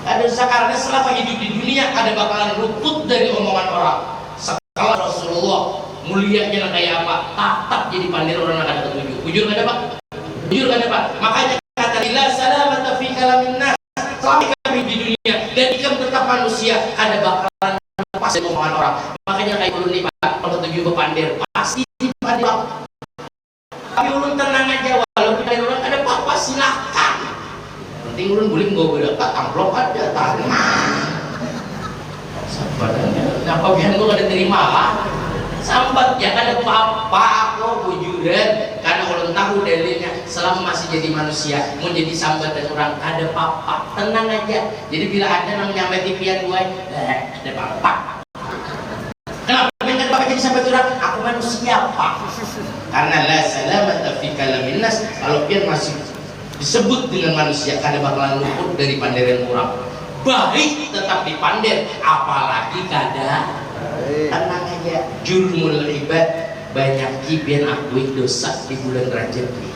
Ada karena selama hidup di dunia ada bakalan luput dari omongan orang. Setelah Rasulullah mulianya kayak apa, tetap jadi pandir orang akan ketujuh. Jujur kada Pak? Jujur kada Pak? Makanya kata la salamata fi kalamin nas. Selama kami di dunia dan ikam tetap manusia ada bakalan pasti omongan orang. Makanya kayak ulun nih Pak, kalau tujuh ke pandir pasti dipandir. Tapi ulun tenang aja, walaupun dari orang ada apa-apa silakan. Penting ulun boleh nggak berdekat, amplop ada tanah. Sambatnya, kenapa biar gua ada terima lah? Sambat ya ada apa-apa aku bujuran karena ulun tahu dalilnya selama masih jadi manusia mau jadi sambat dan orang ada apa-apa tenang aja. Jadi bila ada yang nyampe tipian gue ada apa-apa. Kenapa pengen bapak jadi sambat orang? Aku manusia Pak. Karena la salamata fi kalamin nas. Kalau pian masih disebut dengan manusia kada bakalan luput dari pandiran orang. Baik tetap dipandir apalagi kada. Tenang aja, jurmul ibad banyak kibian akui dosa di bulan Rajab ini.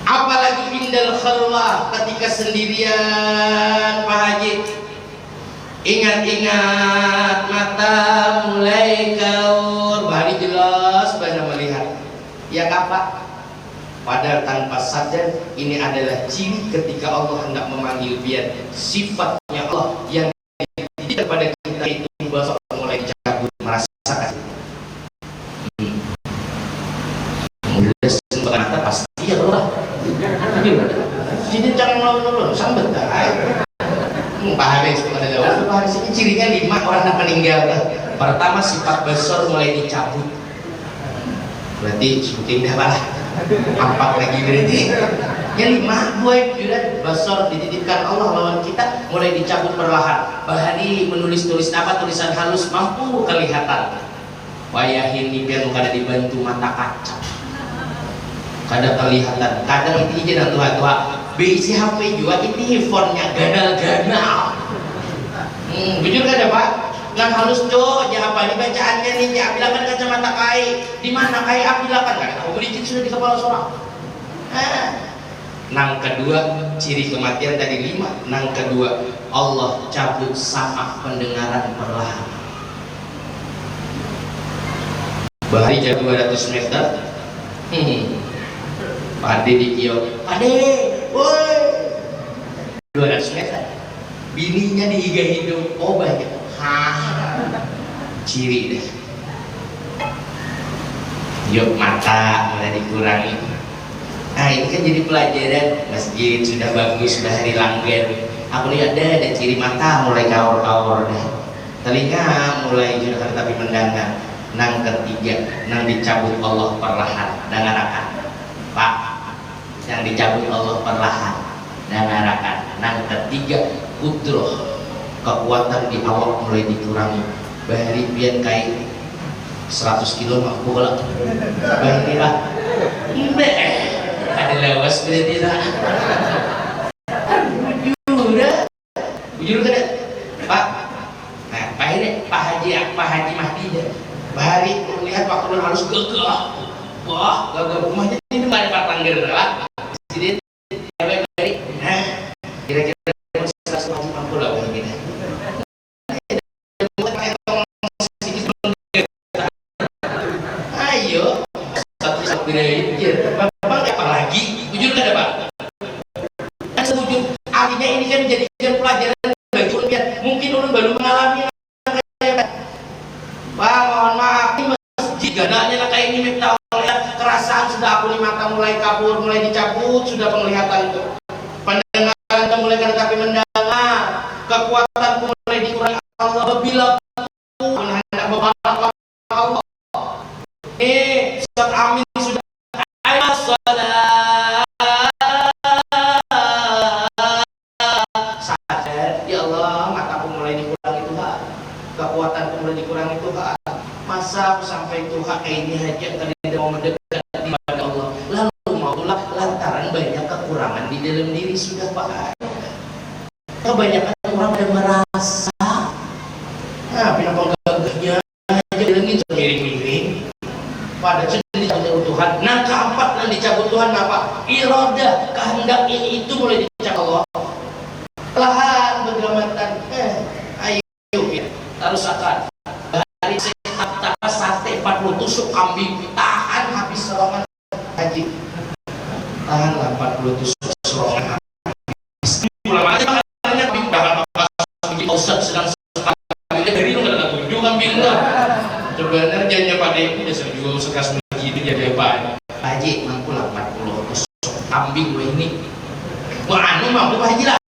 Apalagi indal khalwah ketika sendirian Pak Haji. Ingat-ingat mata mulai kaur, bahari jelas banyak melihat. Ya apa? Padahal tanpa sadar ini adalah ciri ketika Allah hendak memanggil biar sifatnya Allah yang tidak pada kita itu bahasa mulai dicabut merasakan. Kemudian mata pasti ya Allah. Jadi jangan lawan sambat dah. Paham itu ada jawab. Paham sini cirinya 5 orang yang meninggal. Pertama sifat besar mulai dicabut. Berarti sebutin dah lah. Empat lagi berarti. Yang 5 gue juga besar dititipkan Allah lawan kita mulai dicabut perlahan. Bahari menulis-tulis apa tulisan halus mampu kelihatan. Wayahin biar muka ada dibantu mata kaca. Kada kelihatan. Kadang itu aja dan tua-tua. Bisi HP juga ini handphonenya ganal-ganal. Jujur kada Pak? Ngan halus tuh aja apa ini bacaannya nih ya bilakan kacamata kai di mana kai bilakan kan aku belicin sudah di kepala seorang. Nang kedua ciri kematian tadi 5. Nang kedua Allah cabut sama pendengaran perlahan. Bahari jauh 200 meter. Pade di kiok. Pade, woi. 200 meter. Bininya dihiga hidung. Oh banyak. Ciri deh. yuk mata mulai dikurangi. Nah ini kan jadi pelajaran, masjid sudah bagus, sudah hari langgar, aku lihat ada ciri mata mulai kaur-kaur dah, telinga mulai jurang tapi mendangan. Nang ketiga, nang dicabut Allah perlahan dangarakan Pak, yang dicabut Allah perlahan dangarakan. Nang ketiga, kudroh kekuatan di awak mulai dikurangi. Bahari pian kai 100 kilo mah bola bahari lah ada lawas berarti lah bujur kada Pak. Nah Pak ini Pak Haji Mahdi ya. Bahari melihat waktu harus gagah, wah gagah rumahnya ini mana Pak Langgar lah sini bahari. Nah kira-kira 150 lah begini. Ayo satu belajar Bapak apa lagi bujur kada Pak. Kan sebujur artinya ini kan menjadikan pelajaran bagi ulun. Mungkin ulun baru mengalami Pak, mohon maaf ini masjid gadanya kayak ini minta lihat kerasaan sudah aku nih mata mulai kabur, mulai dicabut, sudah penglihatan itu pandangan mulai kada tapi mendengar, kekuatanku mulai dikurangi Allah bila aku hendak membawa Allah. Ustaz Amin sudah sadar ya Allah mataku mulai dikurangi Tuhan, kekuatanku mulai dikurangi Tuhan. Masa aku sampai Tuhan kayak ini aja tidak mau mendekat kepada Allah, lalu maulah lantaran banyak kekurangan di dalam diri sudah Pak. Kebanyakan orang ada merasa pinapang gagahnya aja bilangin miring-miring pada sudah dicabut Tuhan. Nah keempat yang dicabut Tuhan apa? Iroda, kehendak ini itu mulai dicabut Allah. Lahan bergamatan ayo ya harus akan hari setak sate 40 tusuk kambing tahan habis serangan haji, tahanlah 40 tusuk serangan habis pulang aja makanannya kambing bakal Ustaz sedang sekali dari lu nggak tujuh kambing lo sebenarnya jangan pada itu biasa juga sekas begitu jadi apa haji mampu 40 tusuk kambing gue ini mau anu mampu haji lah,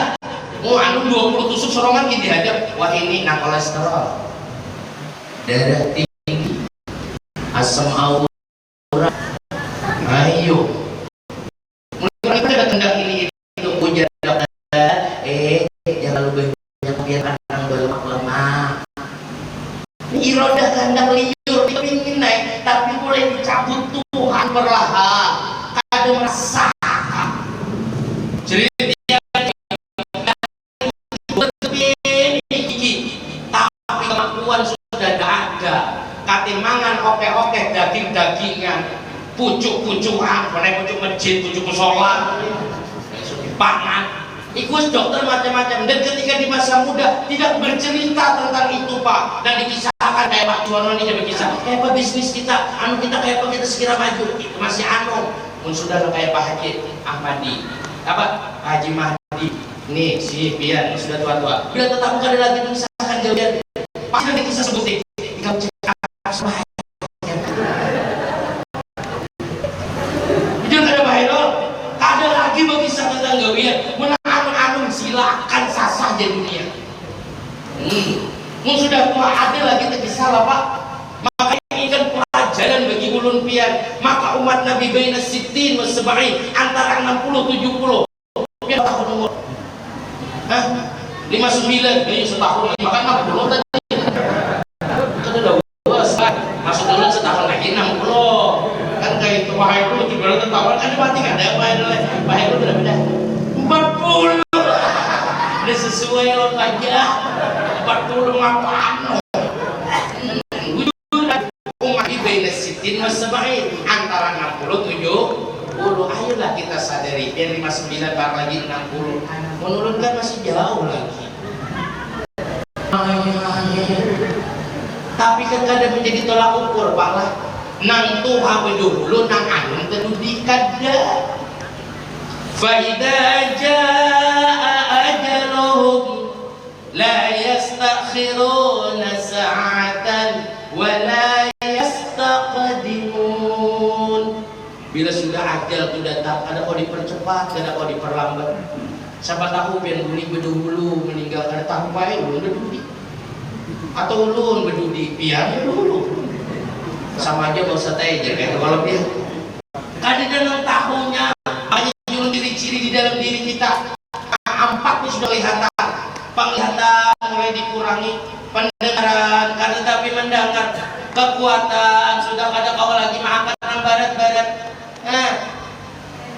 mau anu 20 tusuk serangan gitu dihadap. Wah ini nah kolesterol, darah tinggi, asam urat. Ayo mulai ada kendang ini itu puja jangan lebih banyak biar kadang berlemak-lemak. Irodah kehendak liur ingin naik tapi mulai dicabut Tuhan perlahan. Kadang merasa jadi dia tapi kemampuan sudah ada. Katimangan oke daging-dagingan, pucuk-pucukan, pucuk masjid, pucuk musola, pangan. Ikut dokter macam-macam, dan ketika di masa muda tidak bercerita tentang itu Pak, dan dikisahkan kayak Pak Juwono ini jadi kisah kayak apa bisnis kita, kita kayak apa kita sekira maju, itu masih pun sudah kayak Pak Haji Ahmadi, apa Haji Mahdi, nih si Pian sudah tua-tua, bila tetap bukan lagi mengisahkan jauh-jauh, pasti nanti kisah sebutin, kau cek sama Jangan ada bahaya, ada lagi berkisah tentang gawian, silakan sah-sah aja dunia. Sudah tua ada lagi terkisah lah Pak. Maka ini kan pelajaran bagi ulun pian. Maka umat Nabi baina sittin wa sab'in, antara 60 70. Pian tahun umur. 59 ini setahun lagi maka 60 tadi. Kan udah luas Pak. Masuk dulu setahun lagi 60. Kan kayak itu bahaya itu juga tahun kan mati enggak ada bahaya itu udah beda. 40 udah sesuai lo aja 40 apaan umat ibn sitin wassabain antara 60 70. Ayolah kita sadari yang 59 bar lagi 60 menurunkan masih jauh lagi. Tapi kan kadang menjadi tolak ukur Pak lah nang tuha dulu nang anun tedu dikada فإذا جاء أجلهم لا يستأخرون ساعة ولا يستقدمون. bila sudah ajal itu datang, ada kau dipercepat, ada kau diperlambat. Siapa tahu pian buli bedulu meninggal, ada tahu bae ulun bedudi atau ulun bedudi pian bedulu sama aja, gak usah aja kan kalau dia kadang dengan tahunnya banyak ciri-ciri di dalam diri kita. Empat ini sudah kelihatan, penglihatan mulai dikurangi, pendengaran karena tapi mendengar, kekuatan sudah kada kau lagi mengangkat orang barat-barat.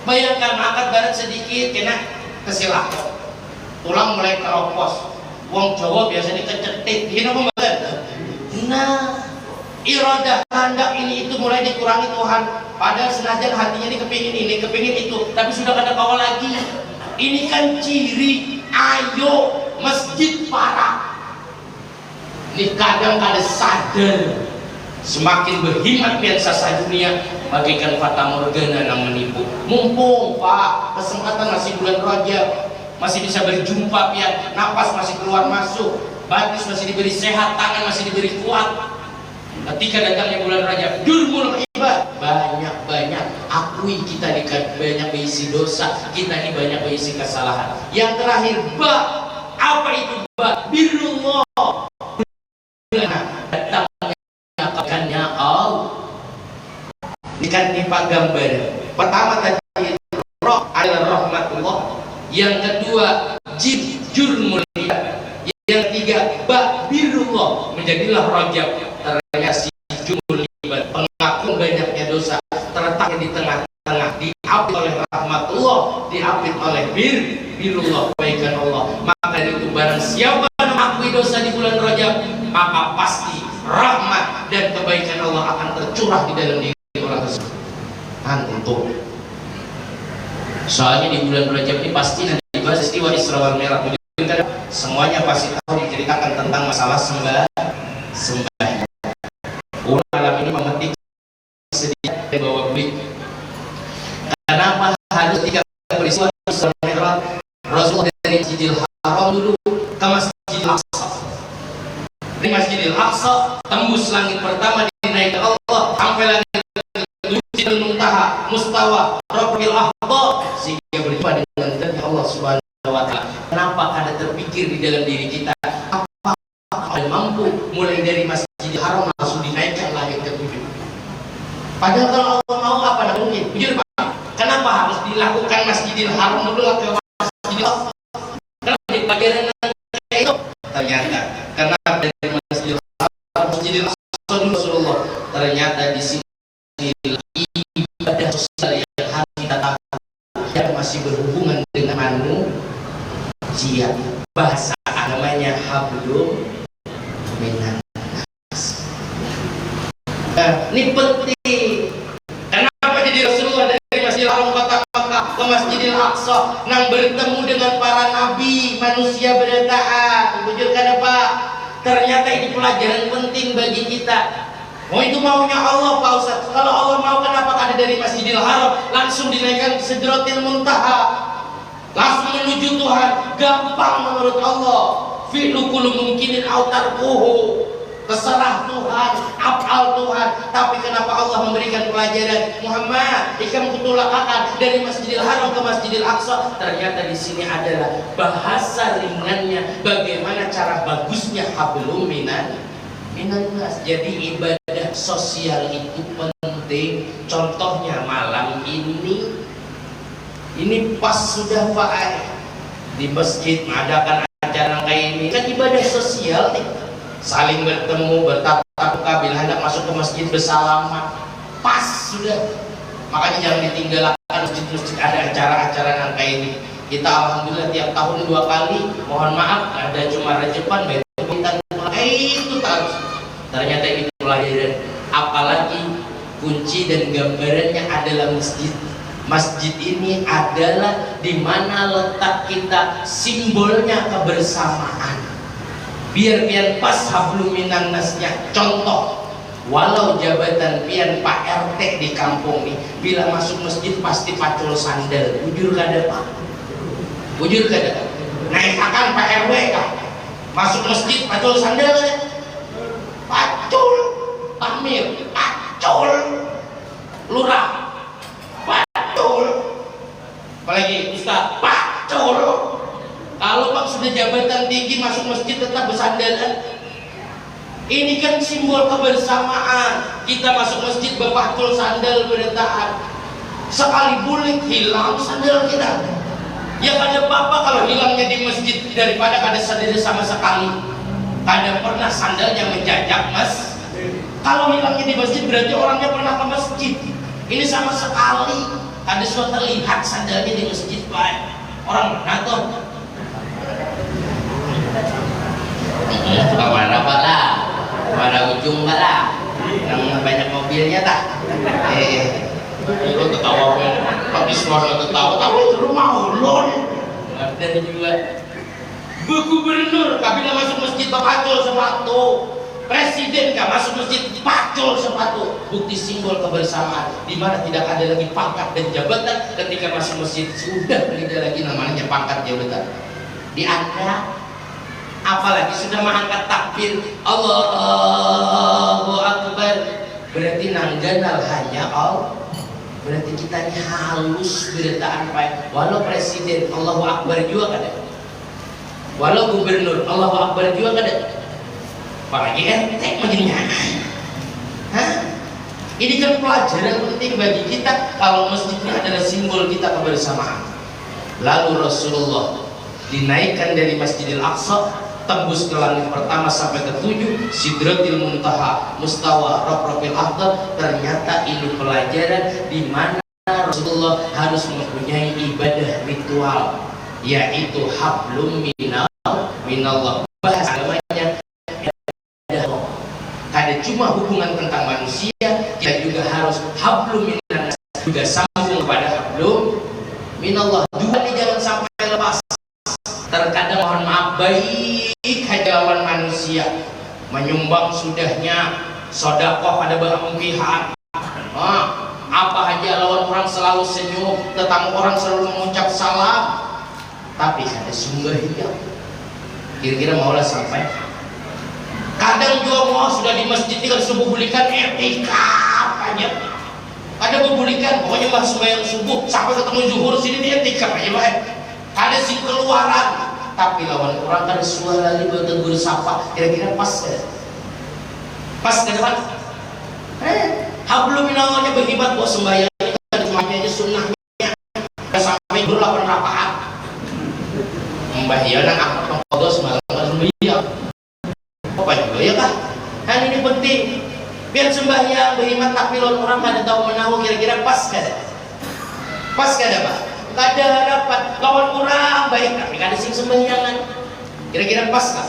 Bayangkan mengangkat barat sedikit kena kesilap, tulang mulai keropos. Wong Jawa biasanya kecetit, gini apa mbak? Nah, iradah kehendak ini itu mulai dikurangi Tuhan. Padahal senajan hatinya ini kepingin itu, tapi sudah kada kawal lagi. Ini kan ciri ayo masjid parah. Ini kadang kada sadar, semakin berhemat piasa dunia bagikan fata morgana yang menipu. Mumpung Pak kesempatan masih bulan Rajab, masih bisa berjumpa pian, napas masih keluar masuk, batis masih diberi sehat, tangan masih diberi kuat. Ketika datangnya bulan Rajab, jurmul ibad, banyak akui kita ini banyak berisi dosa, kita ini banyak berisi kesalahan. Yang terakhir apa itu birrullah, datangnya Allah. Ini kan nipa gambar. Pertama tadi roh adalah rahmatullah, yang kedua jurmul ibad, yang ketiga birrullah, menjadilah Rajab. Si jumul ibad, pengakuan banyaknya dosa terletak di tengah-tengah, diapit oleh rahmatullah, diapit oleh birrullah, kebaikan Allah. Maka itu barang siapa mengakui dosa di bulan Rajab, maka pasti rahmat dan kebaikan Allah akan tercurah di dalam diri orang tersebut. Tentu soalnya di bulan Rajab ini pasti nanti dibahas istiwa Isra wal Mi'raj, semuanya pasti tahu diceritakan tentang masalah sembah. Malam ini memetik sedikit bahwa beli. Kenapa harus ketika peristiwa Rasulullah dari Masjidil Haram dulu ke Masjidil Aqsa? Di Masjidil Aqsa tembus langit pertama dinaikkan Allah sampai langit Sidul Muntaha, Mustawa, Rabbul A'la, sehingga berjumpa dengan janji Allah Subhanahu wa Ta'ala. Kenapa kada terpikir di dalam diri kita? Apa ada mampu mulai dari Masjidil Haram langsung dinaikkan langit ke-7? Padahal kalau Allah mau apa nak mungkin? Jujur Pak, kenapa harus dilakukan Masjidil Haram dulu ke Masjidil Aqsa? Kenapa di bagian itu? Ternyata kenapa dari Masjidil Haram Masjidil Aqsa dulu Rasulullah? Ternyata di sini ibadah sosial yang harus kita tahu yang masih berhubungan dengan manusia. Bahasa namanya hablum minan nas. Ini penting. Kenapa jadi Rasulullah dari Masjidil Haram kota Makkah ke Masjidil Aqsa nang bertemu dengan para nabi manusia berdataan? Jujur kan Pak? Ternyata ini pelajaran penting bagi kita. Oh itu maunya Allah Pak Ustaz. Kalau Allah mau kenapa ada dari Masjidil Haram langsung dinaikkan ke Sidratil Muntaha, langsung menuju Tuhan? Gampang menurut Allah. Fi'lu kullu mungkinin autarkuhu, terserah Tuhan, afal Tuhan. Tapi kenapa Allah memberikan pelajaran Muhammad ikam kutulakakan dari Masjidil Haram ke Masjidil Aqsa? Ternyata di sini adalah bahasa ringannya bagaimana cara bagusnya hablum minan nas. Jadi ibadah sosial itu penting. Contohnya malam ini pas sudah Pak di masjid mengadakan acara kayak ini kan ibadah sosial nih, saling bertemu, bertatap muka, bila hendak masuk ke masjid bersalaman, pas sudah. Makanya jangan ditinggalkan masjid-masjid ada acara-acara yang kayak ini. Kita alhamdulillah tiap tahun 2 kali, mohon maaf ada cuma Rejepan itu terus. Ternyata itu pelajaran. Apalagi kunci dan gambarannya adalah masjid. Masjid ini adalah di mana letak kita, simbolnya kebersamaan. Biar pian pas hablum minan nasnya. Contoh, walau jabatan pian Pak RT di kampung nih, bila masuk masjid pasti pacul sandal. Bujur kada Pak? Bujur kada? Naik akan Pak RW kah? Masuk masjid pacul sandal kada? Pacul. Amir, pacul. Lurah Apalagi Ustaz, pacul. Kalau bang sudah jabatan tinggi masuk masjid tetap bersandalan. Ini kan simbol kebersamaan. Kita masuk masjid berpacul sandal bertaat. Sekali bulik hilang sandal kita. Ya kada apa-apa kalau hilangnya di masjid daripada kada sandal sama sekali. Kada pernah sandalnya menjajak mas. Kalau hilangnya di masjid berarti orangnya pernah ke masjid. Ini sama sekali kada sudah terlihat sandalnya di masjid baik. Orang mana tuh? Kemana pak lah? Kemana ujung pak lah? Yang banyak mobilnya tak? Lo ketawa kan? Tapi suara ketawa, tapi itu rumah ulun. Ada juga. Bu Gubernur, kabila masuk masjid pacul sepatu. Presiden gak masuk masjid pacul sepatu. Bukti simbol kebersamaan. Di mana tidak ada lagi pangkat dan jabatan. Ketika masuk masjid sudah tidak lagi namanya pangkat jabatan. Di Anda, apalagi sudah mengangkat takbir Allahu Akbar, berarti nangganal hanya Allah. Berarti kita ini halus beritaan baik. Walau presiden Allahu Akbar juga kada. Walau gubernur Allahu Akbar juga kada. Apalagi RT begininya. Hah? Ini kan pelajaran penting bagi kita kalau masjid ini adalah simbol kita kebersamaan. Lalu Rasulullah dinaikkan dari Masjidil Aqsa, tembus ke langit pertama sampai ke 7, Sidratil Muntaha, Mustawa Rabbul A'la. Ternyata ini pelajaran di mana Rasulullah harus mempunyai ibadah ritual, yaitu hablum minallah. Bahasa agamanya ada cuma hubungan tentang manusia, kita juga harus hablum minannas, juga sambung kepada hablum minallah. Dua ini jangan sampai lepas. Terkadang mohon maaf baik hajalawan manusia menyumbang sudahnya sodakoh pada barang pihak. Apa aja lawan orang selalu senyum, tetamu orang selalu mengucap salam, tapi ada sumber hidup. Kira-kira maulah sampai. Kadang juga mau sudah di masjid tinggal subuh bulikan etikap aja. Ada bebulikan, pokoknya mas sembahyang subuh sampai ketemu zuhur sini dia etikap aja baik. Ada si keluaran, tapi lawan orang kan suara lagi bertegur sapa. Kira-kira pas kan? Pas kan pak? Hablum minallahnya berhebat buat sembahyang ini kan semuanya aja sunnahnya. Sampai dulu 8 rakaat. Membahyana apa pengkodo semalam kan sembahyang. Apa juga ya kak? Kan ini penting. Biar sembahyang berhemat tapi lawan orang kada tahu menahu, kira-kira pas kan? Pas kan pak? Kada harapan lawan orang baik tapi kada sing sembahyangan. Kira-kira pas kan?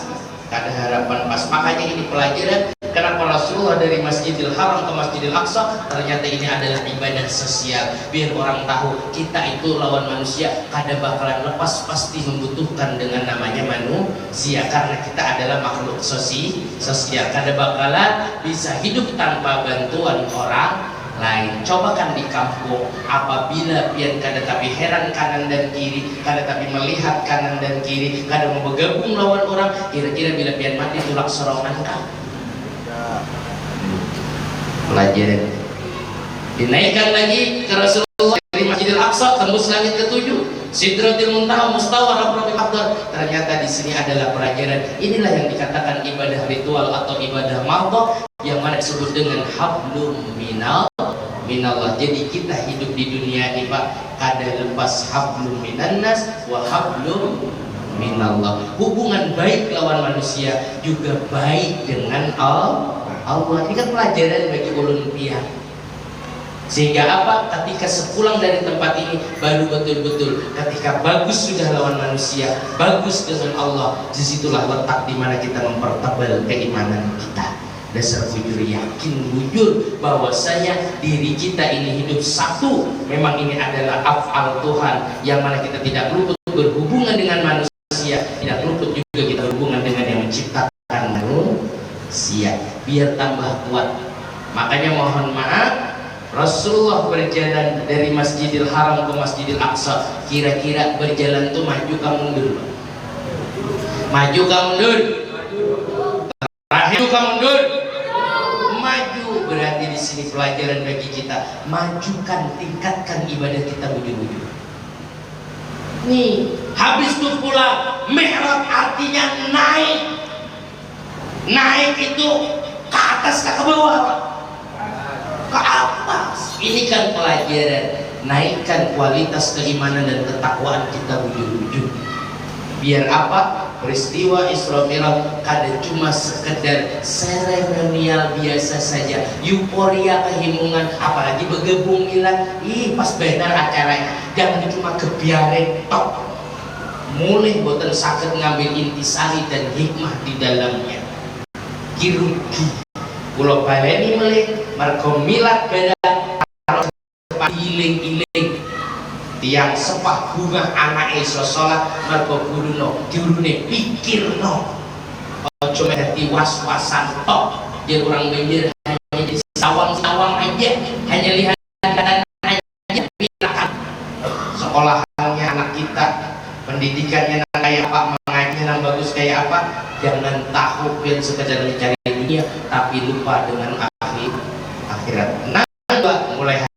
Kada harapan pas. Makanya ini pelajaran kenapa Rasulullah dari Masjidil Haram ke Masjidil Aqsa. Ternyata ini adalah ibadah sosial. Biar orang tahu kita itu lawan manusia kada bakalan lepas, pasti membutuhkan dengan namanya manusia. Karena kita adalah makhluk sosial. Kada bakalan bisa hidup tanpa bantuan orang lain. Coba kan di kampung, apabila pian kada tapi heran kanan dan kiri, kada tapi melihat kanan dan kiri, kada mau bergabung lawan orang, kira-kira bila pian mati tulak sorongan kah? Pelajaran dinaikkan lagi ke Rasulullah dari Masjidil Aqsa, tembus langit ke-7, Sidratil Muntaha, Mustawa Rabbul A'la. Ternyata di sini adalah pelajaran. Inilah yang dikatakan ibadah ritual atau ibadah mardha, yang mana disebut dengan hablum minallah. Jadi kita hidup di dunia ini Pak, kada lepas hablum minannas wa hablum minallah. Hubungan baik lawan manusia juga baik dengan Allah. Ini kan pelajaran bagi ulun pian. Sehingga apa? Ketika sepulang dari tempat ini baru betul-betul ketika bagus sudah lawan manusia, bagus dengan Allah, disitulah letak dimana kita mempertebal keimanan kita. Dasar bujur, yakin bujur bahwasanya diri kita ini hidup satu. Memang ini adalah af'al Tuhan, yang mana kita tidak luput berhubungan dengan manusia, tidak luput juga kita berhubungan dengan yang menciptakan manusia. Biar tambah kuat. Makanya mohon maaf, Rasulullah berjalan dari Masjidil Haram ke Masjidil Aqsa, kira-kira berjalan tuh maju ka mundur? Maju ka mundur? Terakhir ka mundur? Maju. Berarti di sini pelajaran bagi kita, majukan, tingkatkan ibadah kita bujur-bujur. nih. Habis itu pula mi'raj artinya naik. Naik itu ke atas ke bawah, ke atas. Ini kan pelajaran, naikkan kualitas keimanan dan ketakwaan kita wujud-wujud. Biar apa? Peristiwa Isra Mi'raj kada cuma sekedar seremonial biasa saja, euforia kehimungan, apalagi bergabung bilang, pas benar acaranya, jangan cuma kebiaren tok. Mulai boten sakit ngambil intisari dan hikmah di dalamnya. Kirugi pulau baleni melih margo milad beda iling-iling tiang sepah bunga anak iso sholat margo guruno diurune pikirno ojo mehati was-wasan tok jadi orang banjir hanya di sawang-sawang aja, hanya lihat aja pilakan sekolahannya anak kita, pendidikannya kayak apa, mengajinya bagus kayak apa. Jangan tahu biar sekedar mencari dunia tapi lupa dengan akhirat. Nah, mulai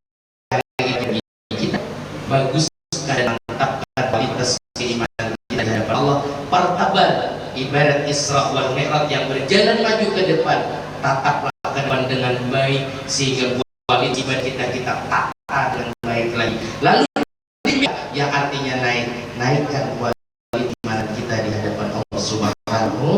hari ini kita bagus dan mantapkan kualitas keimanan kita di hadapan Allah. Pertabar ibarat Isra wal Mi'raj yang berjalan maju ke depan, tataplah ke depan dengan baik sehingga kualitas ibadah kita tata dengan baik lagi. Lalu yang artinya naikkan kualitas iman kita di hadapan Allah Subhanahu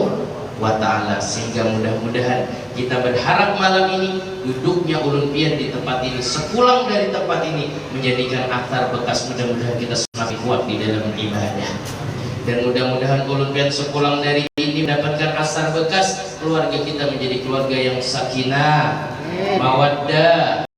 wa ta'ala, sehingga mudah-mudahan kita berharap malam ini duduknya ulun pian di tempat ini, sepulang dari tempat ini menjadikan akar bekas, mudah-mudahan kita semakin kuat di dalam ibadah. Dan mudah-mudahan ulun pian sepulang dari ini mendapatkan asar bekas, keluarga kita menjadi keluarga yang sakinah, mawaddah,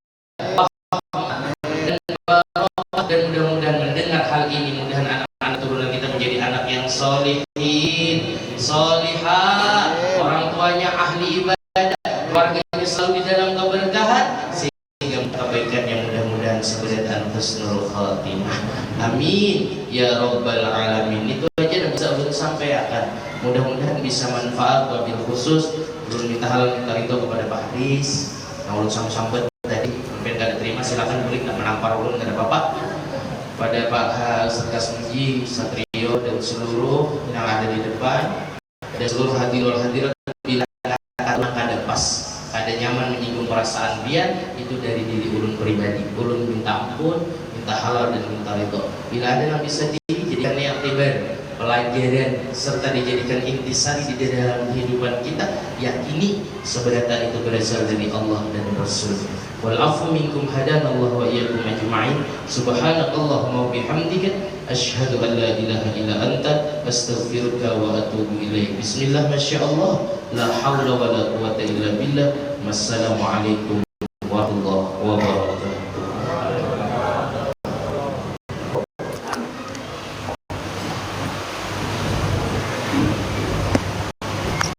dan mudah-mudahan mendengar hal ini, mudah-mudahan anak-anak turunan kita menjadi anak yang solihin, solihah, orang tuanya ahli ibadah, keluarganya selalu di dalam keberkahan, sehingga kebaikan yang mudah-mudahan sebenarnya husnul khatimah. Amin ya rabbal alamin. Itu aja yang bisa ulun sampaikan. Mudah-mudahan bisa manfaat wabil khusus. Ulun minta halal minta ridho kepada Pak Haris yang ulun sambut tadi, mungkin kada terima silakan beli, tidak menampar ulun kada apa-apa. Pada Pak Sekas Muji, Satrio dan seluruh yang ada di depan dan seluruh hadirat bila kada pas, kada nyaman menyinggung perasaan dia, itu dari diri ulun pribadi. Ulun minta ampun, minta halal dan minta ridho. Bila ada yang bisa dijadikan i'tibar, pelajaran serta dijadikan intisari di dalam kehidupan kita, yakini sebenarnya itu berasal dari Allah dan Rasul-Nya. Wal afu minkum hadanallahu wa iyyakum ajma'in. Subhanakallahumma wa bihamdika asyhadu an la ilaha illa anta astaghfiruka wa atubu ilaik. Bismillah, masyaallah, la haula wa la quwwata illa billah. Wassalamualaikum